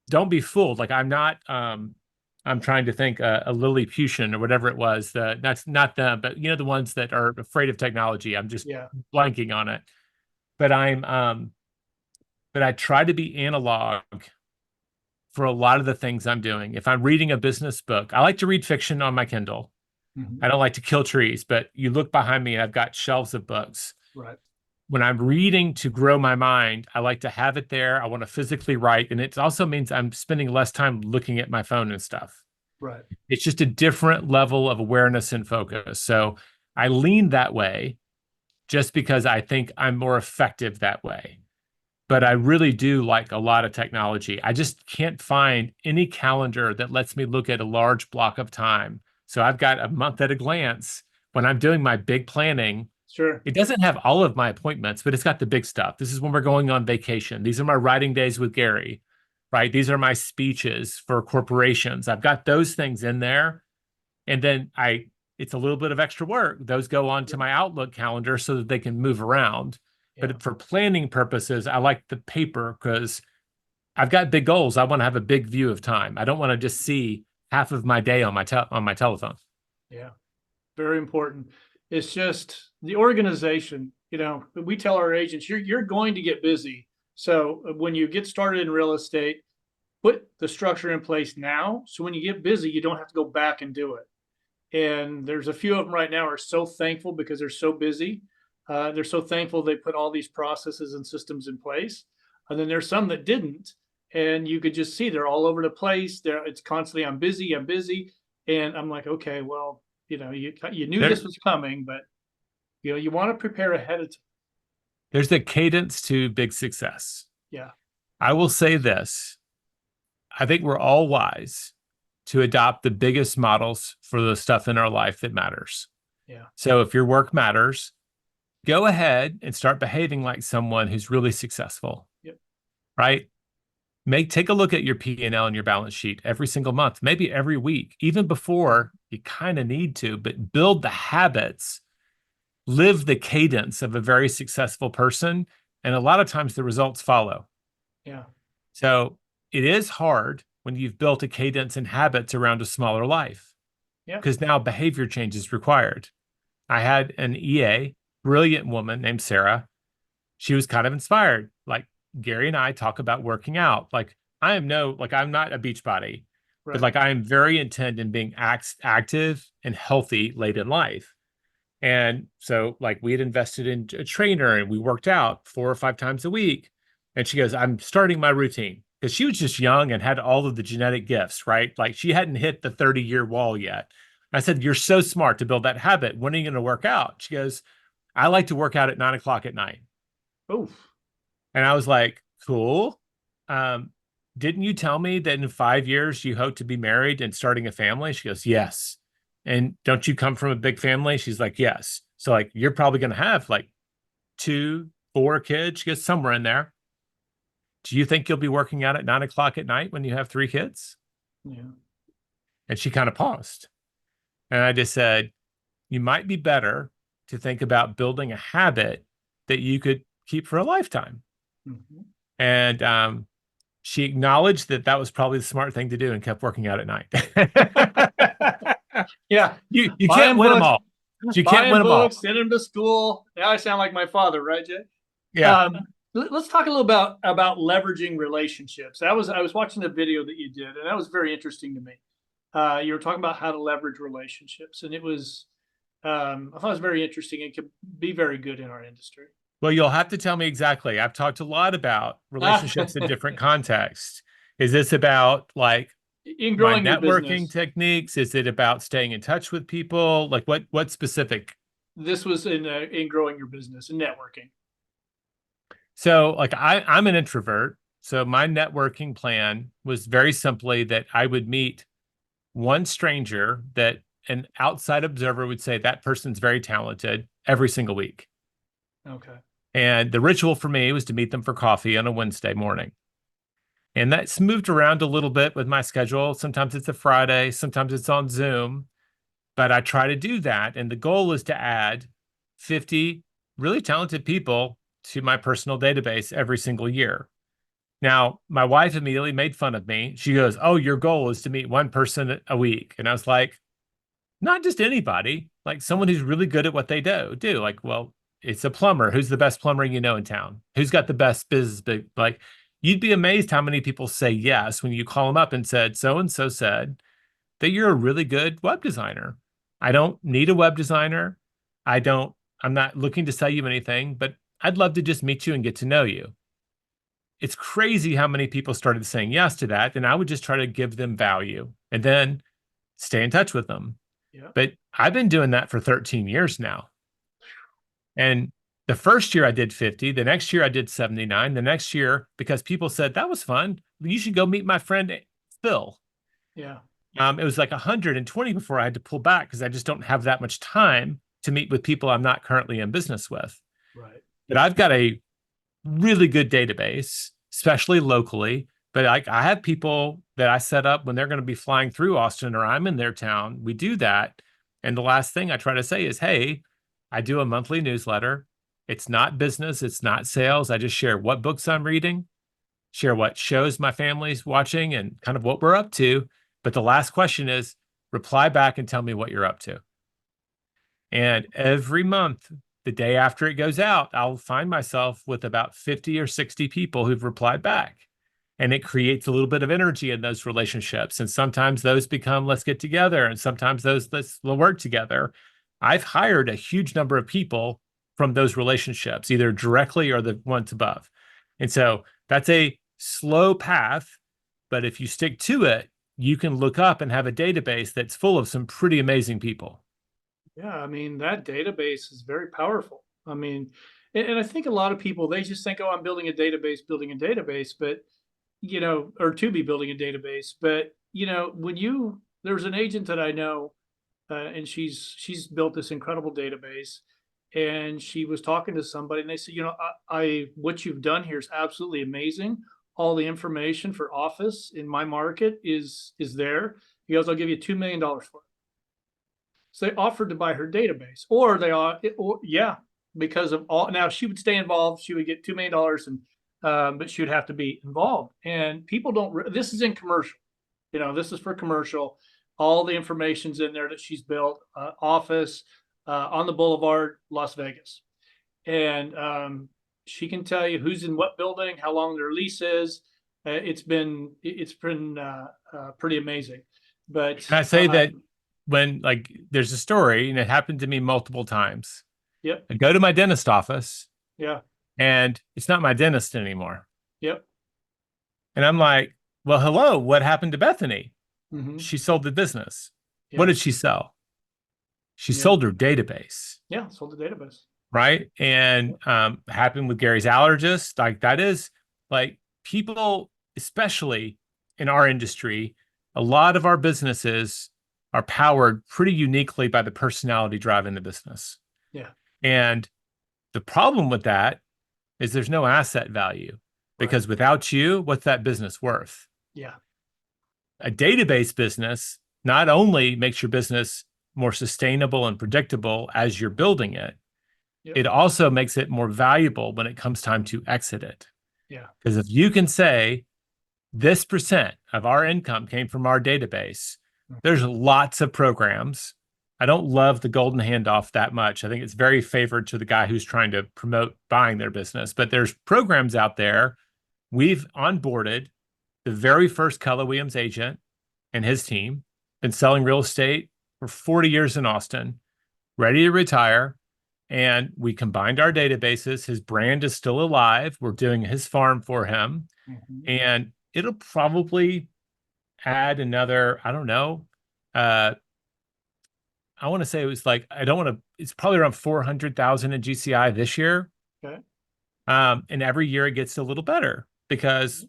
don't be fooled. Like I'm not. I'm trying to think a Lilliputian or whatever it was. That's not them, but the ones that are afraid of technology. I'm just Yeah. blanking on it. But but I try to be analog for a lot of the things I'm doing. If I'm reading a business book, I like to read fiction on my Kindle. I don't like to kill trees, but you look behind me and I've got shelves of books. Right. When I'm reading to grow my mind, I like to have it there. I want to physically write. And it also means I'm spending less time looking at my phone and stuff. Right. It's just a different level of awareness and focus. So I lean that way just because I think I'm more effective that way. But I really do like a lot of technology. I just can't find any calendar that lets me look at a large block of time. So I've got a month at a glance when I'm doing my big planning. Sure. It doesn't have all of my appointments, but it's got the big stuff. This is when we're going on vacation. These are my writing days with Gary, right? These are my speeches for corporations. I've got those things in there. And then it's a little bit of extra work. Those go on to my Outlook calendar so that they can move around. Yeah. But for planning purposes, I like the paper because I've got big goals. I want to have a big view of time. I don't want to just see half of my day on my telephone. Yeah. Very important. It's just the organization. We tell our agents, you're going to get busy. So when you get started in real estate, put the structure in place now. So when you get busy, you don't have to go back and do it. And there's a few of them right now are so thankful because they're so busy. They're so thankful they put all these processes and systems in place. And then there's some that didn't. And you could just see they're all over the place. It's constantly, I'm busy. And I'm like, okay, well, you knew this was coming, but you want to prepare ahead of time. There's a cadence to big success. Yeah. I will say this. I think we're all wise to adopt the biggest models for the stuff in our life that matters. Yeah. So if your work matters, go ahead and start behaving like someone who's really successful. Yep. Right? Take a look at your P&L and your balance sheet every single month, maybe every week, even before you kind of need to, but build the habits, live the cadence of a very successful person. And a lot of times the results follow. Yeah. So it is hard when you've built a cadence and habits around a smaller life. Yeah. Because now behavior change is required. I had an EA, brilliant woman named Sarah. She was kind of inspired. Like Gary and I talk about working out. Like I'm not a beach body, Right. but like I am very intent in being active and healthy late in life. And so like we had invested in a trainer and we worked out 4 or 5 times a week. And she goes, I'm starting my routine. Because she was just young and had all of the genetic gifts, right? Like she hadn't hit the 30-year wall yet. I said, you're so smart to build that habit. When are you going to work out? She goes, I like to work out at 9 o'clock at night. Oof. And I was like, cool. Didn't you tell me that in 5 years you hope to be married and starting a family? She goes, yes. And don't you come from a big family? She's like, yes. So like, you're probably going to have like 2, 4 kids. She goes, somewhere in there. Do you think you'll be working out at 9 o'clock at night when you have 3 kids? Yeah. And she kind of paused. And I just said, you might be better to think about building a habit that you could keep for a lifetime. Mm-hmm. And she acknowledged that was probably the smart thing to do and kept working out at night. Yeah. You can't win them all. You can't win them all. Send them to school. Now I sound like my father, right, Jay? Yeah. Let's talk a little about leveraging relationships. I was watching the video that you did, and that was very interesting to me. You were talking about how to leverage relationships, and it was I thought it was very interesting and could be very good in our industry. Well, you'll have to tell me exactly. I've talked a lot about relationships in different contexts. Is this about like in my growing your networking business. techniques? Is it about staying in touch with people? Like what specific? This was in growing your business and networking. So like I'm an introvert. So my networking plan was very simply that I would meet one stranger that an outside observer would say that person's very talented every single week. Okay. And the ritual for me was to meet them for coffee on a Wednesday morning. And that's moved around a little bit with my schedule. Sometimes it's a Friday, sometimes it's on Zoom, but I try to do that. And the goal is to add 50 really talented people to my personal database every single year. Now, my wife immediately made fun of me. She goes, "Oh, your goal is to meet one person a week." And I was like, not just anybody, like someone who's really good at what they do. Like, well, it's a plumber. Who's the best plumber you know in town? Who's got the best business? Like, you'd be amazed how many people say yes when you call them up and said, so and so said that you're a really good web designer. I don't need a web designer. I don't, I'm not looking to sell you anything, but I'd love to just meet you and get to know you. It's crazy how many people started saying yes to that. And I would just try to give them value and then stay in touch with them. Yeah. But I've been doing that for 13 years now. And the first year I did 50, the next year I did 79, the next year, because people said that was fun, you should go meet my friend Phil. Yeah. It was like 120 before I had to pull back because I just don't have that much time to meet with people I'm not currently in business with. Right. But I've got a really good database, especially locally. But I have people that I set up when they're going to be flying through Austin or I'm in their town. We do that. And the last thing I try to say is, hey, I do a monthly newsletter. It's not business, it's not sales. I just share what books I'm reading, share what shows my family's watching, and kind of what we're up to. But the last question is reply back and tell me what you're up to. And every month, the day after it goes out, I'll find myself with about 50 or 60 people who've replied back. And it creates a little bit of energy in those relationships. And sometimes those become, let's get together. And sometimes those, let's work together. I've hired a huge number of people from those relationships, either directly or the ones above. And so that's a slow path. But if you stick to it, you can look up and have a database that's full of some pretty amazing people. Yeah, I mean, that database is very powerful. I mean, and I think a lot of people, they just think, oh, I'm building a database, but, or to be building a database. But, when there's an agent that I know, and she's built this incredible database, and she was talking to somebody and they said, what you've done here is absolutely amazing. All the information for office in my market is there. He goes, I'll give you $2 million for it. So they offered to buy her database, or yeah, because of all. Now she would stay involved. She would get $2 million, and but she would have to be involved. And people don't. This is in commercial. This is for commercial. All the information's in there that she's built. Office on the Boulevard, Las Vegas, and she can tell you who's in what building, how long their lease is. It's been pretty amazing. But And I say that when like there's a story and it happened to me multiple times. yep, I go to my dentist office yeah, and it's not my dentist anymore. yep, And I'm like, well, hello, what happened to Bethany? mm-hmm, She sold the business. What yeah, did she sell? She yeah, sold her database, yeah. Sold the database. right? And happened with Gary's allergist. Like that is like people, especially in our industry, a lot of our businesses are powered pretty uniquely by the personality driving the business. Yeah, And the problem with that is there's no asset value right. because without you, what's that business worth? Yeah, A database business not only makes your business more sustainable and predictable as you're building it, yep, it also makes it more valuable when it comes time to exit it. yeah, Because if you can say this percent of our income came from our database, there's lots of programs. I don't love the golden handoff that much. I think it's very favored to the guy who's trying to promote buying their business. But there's programs out there. We've onboarded the very first Keller Williams agent and his team, been selling real estate for 40 years in Austin, ready to retire. And we combined our databases. His brand is still alive. We're doing his farm for him. mm-hmm, And it'll probably add another, I don't know. Uh, I want to say it was like, I don't want to, it's probably around 400,000 in GCI this year. Okay. And every year it gets a little better because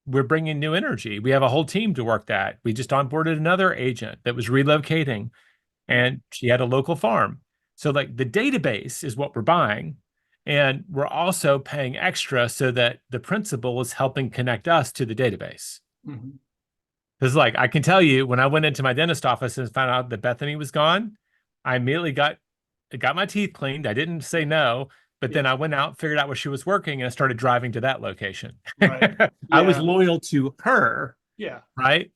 we're bringing new energy. We have a whole team to work that. We just onboarded another agent that was relocating Yeah. and she had a local farm. So like the database is what we're buying. And we're also paying extra so that the principal is helping connect us to the database. Mhm. Because like I can tell you, when I went into my dentist office and found out that Bethany was gone, I immediately got my teeth cleaned. I didn't say no, but Yeah. then I went out, figured out where she was working, and I started driving to that location. Right. I was Yeah. loyal to her, Yeah. right? Yeah.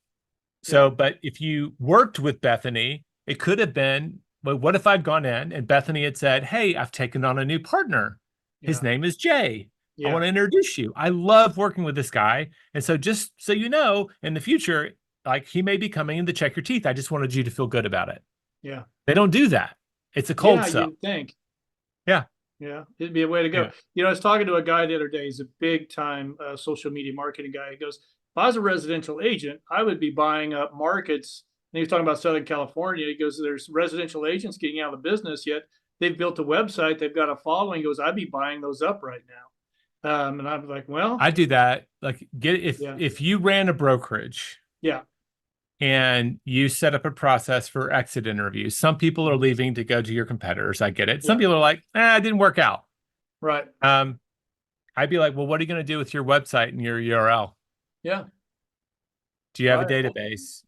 So, but if you worked with Bethany, it could have been, well, what if I'd gone in and Bethany had said, "Hey, I've taken on a new partner. His Yeah. name is Jay. I want Yeah. to introduce you. I love working with this guy. And so just so you know, in the future, like he may be coming in to check your teeth. I just wanted you to feel good about it." Yeah. They don't do that. It's a cold Yeah. sell. You'd think. Yeah. Yeah. It'd be a way to go. Yeah. I was talking to a guy the other day. He's a big time social media marketing guy. He goes, if I was a residential agent, I would be buying up markets. And he was talking about Southern California. He goes, there's residential agents getting out of the business, yet they've built a website. They've got a following. He goes, I'd be buying those up right now. And I'm like, well, I do that. Like get yeah. if you ran a brokerage Yeah. and you set up a process for exit interviews. Some people are Mhm. leaving to go to your competitors. I get it. Some Yeah. people are like, it didn't work out. Right. Um, I'd be like, well, what are you going to do with your website and your URL? Yeah. Do you have a Right. database?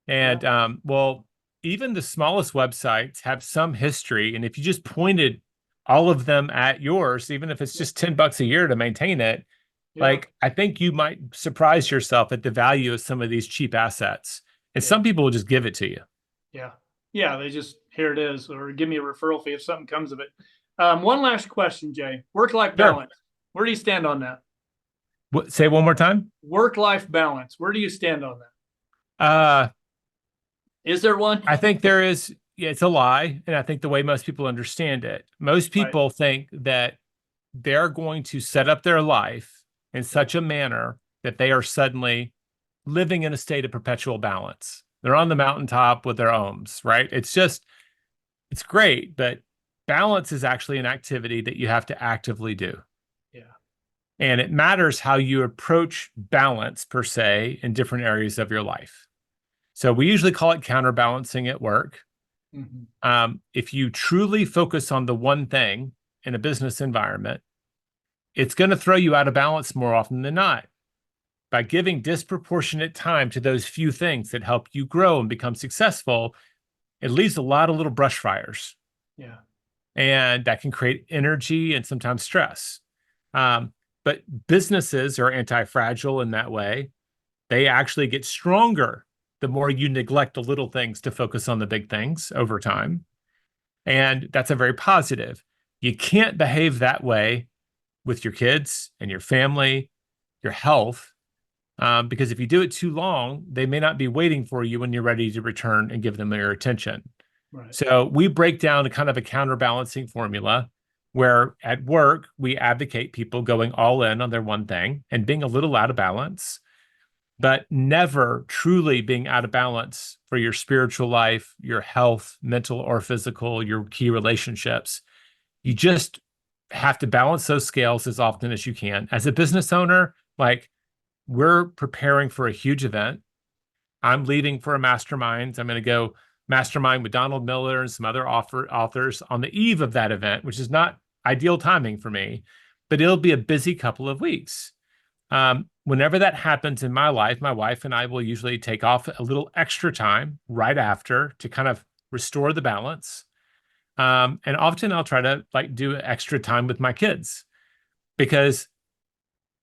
Yeah. And well, even the smallest websites have some history. And if you just pointed all of them at yours, even if it's Yeah. just $10 a year to maintain it, Yeah. like I think you might surprise yourself at the value of some of these cheap assets. And Yeah. some people will just give it to you. Yeah. Yeah. They just, here it is, or give me a referral fee if something comes of it. One last question, Jay. Work-life Sure. balance. Where do you stand on that? Say one more time. Work-life balance. Where do you stand on that? Uh, Is there one? I think there is, yeah, it's a lie. And I think the way most people understand it, most Right. people think that they're going to set up their life in Yeah. such a manner that they are suddenly living in a state of perpetual balance. They're on the mountaintop with their ohms, right? It's just, it's great, but balance is actually an activity that you have to actively do. Yeah. And it matters how you approach balance per se in different areas of your life. So we usually call it counterbalancing at work. Mhm. If you truly focus on the one thing in a business environment, it's going to throw you out of balance more often than not. By giving disproportionate time to those few things that help you grow and become successful, it leaves a lot of little brush fires. Yeah. And that can create energy and sometimes stress. But businesses are anti-fragile in that way. They actually get stronger the more you neglect the little things to focus on the big things over time. And that's a very positive. You can't behave that way with your kids and your family, your health, because if you do it too long, they may not be waiting for you when you're ready to return and give them your attention. Right. So we break down a kind of a counterbalancing formula where at work, we advocate people going all in on their one thing and being a little out of balance, but never truly being out of balance for your spiritual life, your health, mental or physical, your key relationships. You just have to balance those scales as often as you can. As a business owner, like we're preparing for a huge event. I'm leading for a mastermind. I'm going to go mastermind with Donald Miller and some other authors on the eve of that event, which is not ideal timing for me, but it'll be a busy couple of weeks. Whenever that happens in my life, my wife and I will usually take off a little extra time right after to kind of restore the balance. And often I'll try to like do extra time with my kids because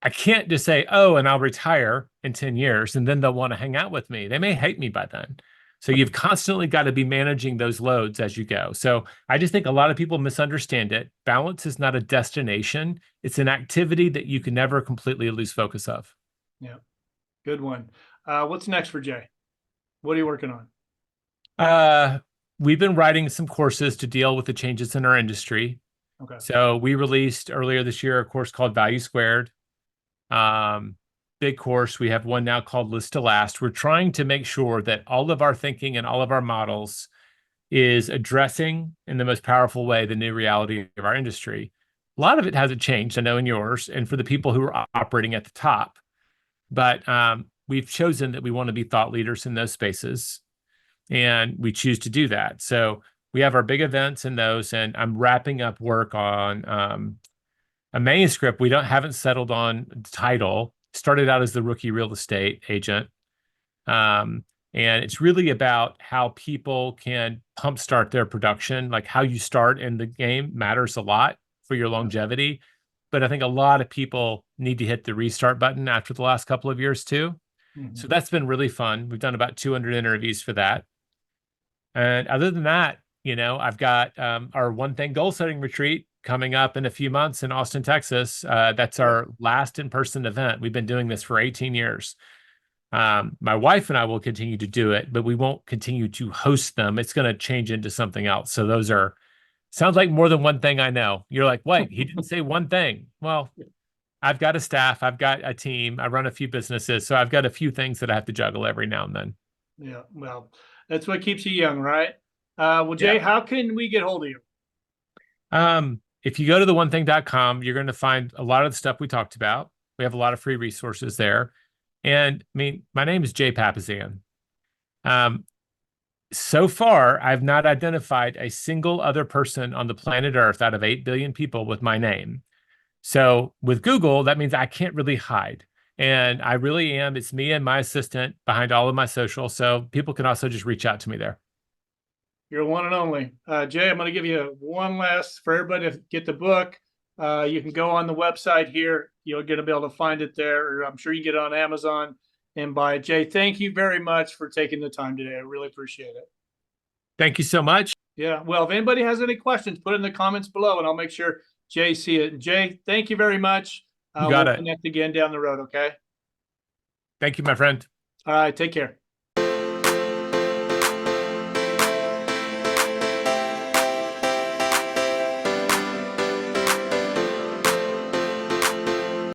I can't just say, oh, and I'll retire in 10 years and then they'll want to hang out with me. They may hate me by then. So you've constantly got to be managing those loads as you go. So I just think a lot of people misunderstand it. Balance is not a destination. It's an activity that you can never completely lose focus of. Yeah. Good one. What's next for Jay? What are you working on? Uh, we've been writing some courses to deal with the changes in our industry. Okay. So we released earlier this year a course called Value Squared. Um, big course. We have one now called List to Last. We're trying to make sure that all of our thinking and all of our models is addressing in the most powerful way the new reality of our industry. A lot of it hasn't changed, I know, in yours and for the people who are operating at the top. But we've chosen that we want to be thought leaders in those spaces, and we choose to do that. So we have our big events in those, and I'm wrapping up work on a manuscript. We haven't settled on the title. Started out as the rookie real estate agent. And it's really about how people can pump start their production. Like how you start in the game matters a lot for your longevity. But I think a lot of people need to hit the restart button after the last couple of years too. So that's been really fun. We've done about 200 interviews for that. And other than that, I've got our one thing goal setting retreat coming up in a few months in Austin, Texas. That's our last in-person event. We've been doing this for 18 years. My wife and I will continue to do it, but we won't continue to host them. It's going to change into something else. So those sounds like more than one thing I know. You're like, wait, he didn't say one thing. Well, I've got a staff, I've got a team, I run a few businesses. So I've got a few things that I have to juggle every now and then. Yeah. Well, that's what keeps you young, right? Well, Jay, how can we get hold of you? If you go to theonething.com, you're going to find a lot of the stuff we talked about. We have a lot of free resources there. And I mean, my name is Jay Papasan. So far, I've not identified a single other person on the planet Earth out of 8 billion people with my name. So with Google, that means I can't really hide. And I really am. It's me and my assistant behind all of my social. So people can also just reach out to me there. You're one and only. Jay, I'm going to give you one last for everybody to get the book. You can go on the website here. You're going to be able to find it there, or I'm sure you can get it on Amazon and buy it. Jay, thank you very much for taking the time today. I really appreciate it. Thank you so much. Yeah. Well, if anybody has any questions, put it in the comments below and I'll make sure Jay see it. And Jay, thank you very much. You got we'll it. connect again down the road. Okay. Thank you, my friend. All right. Take care.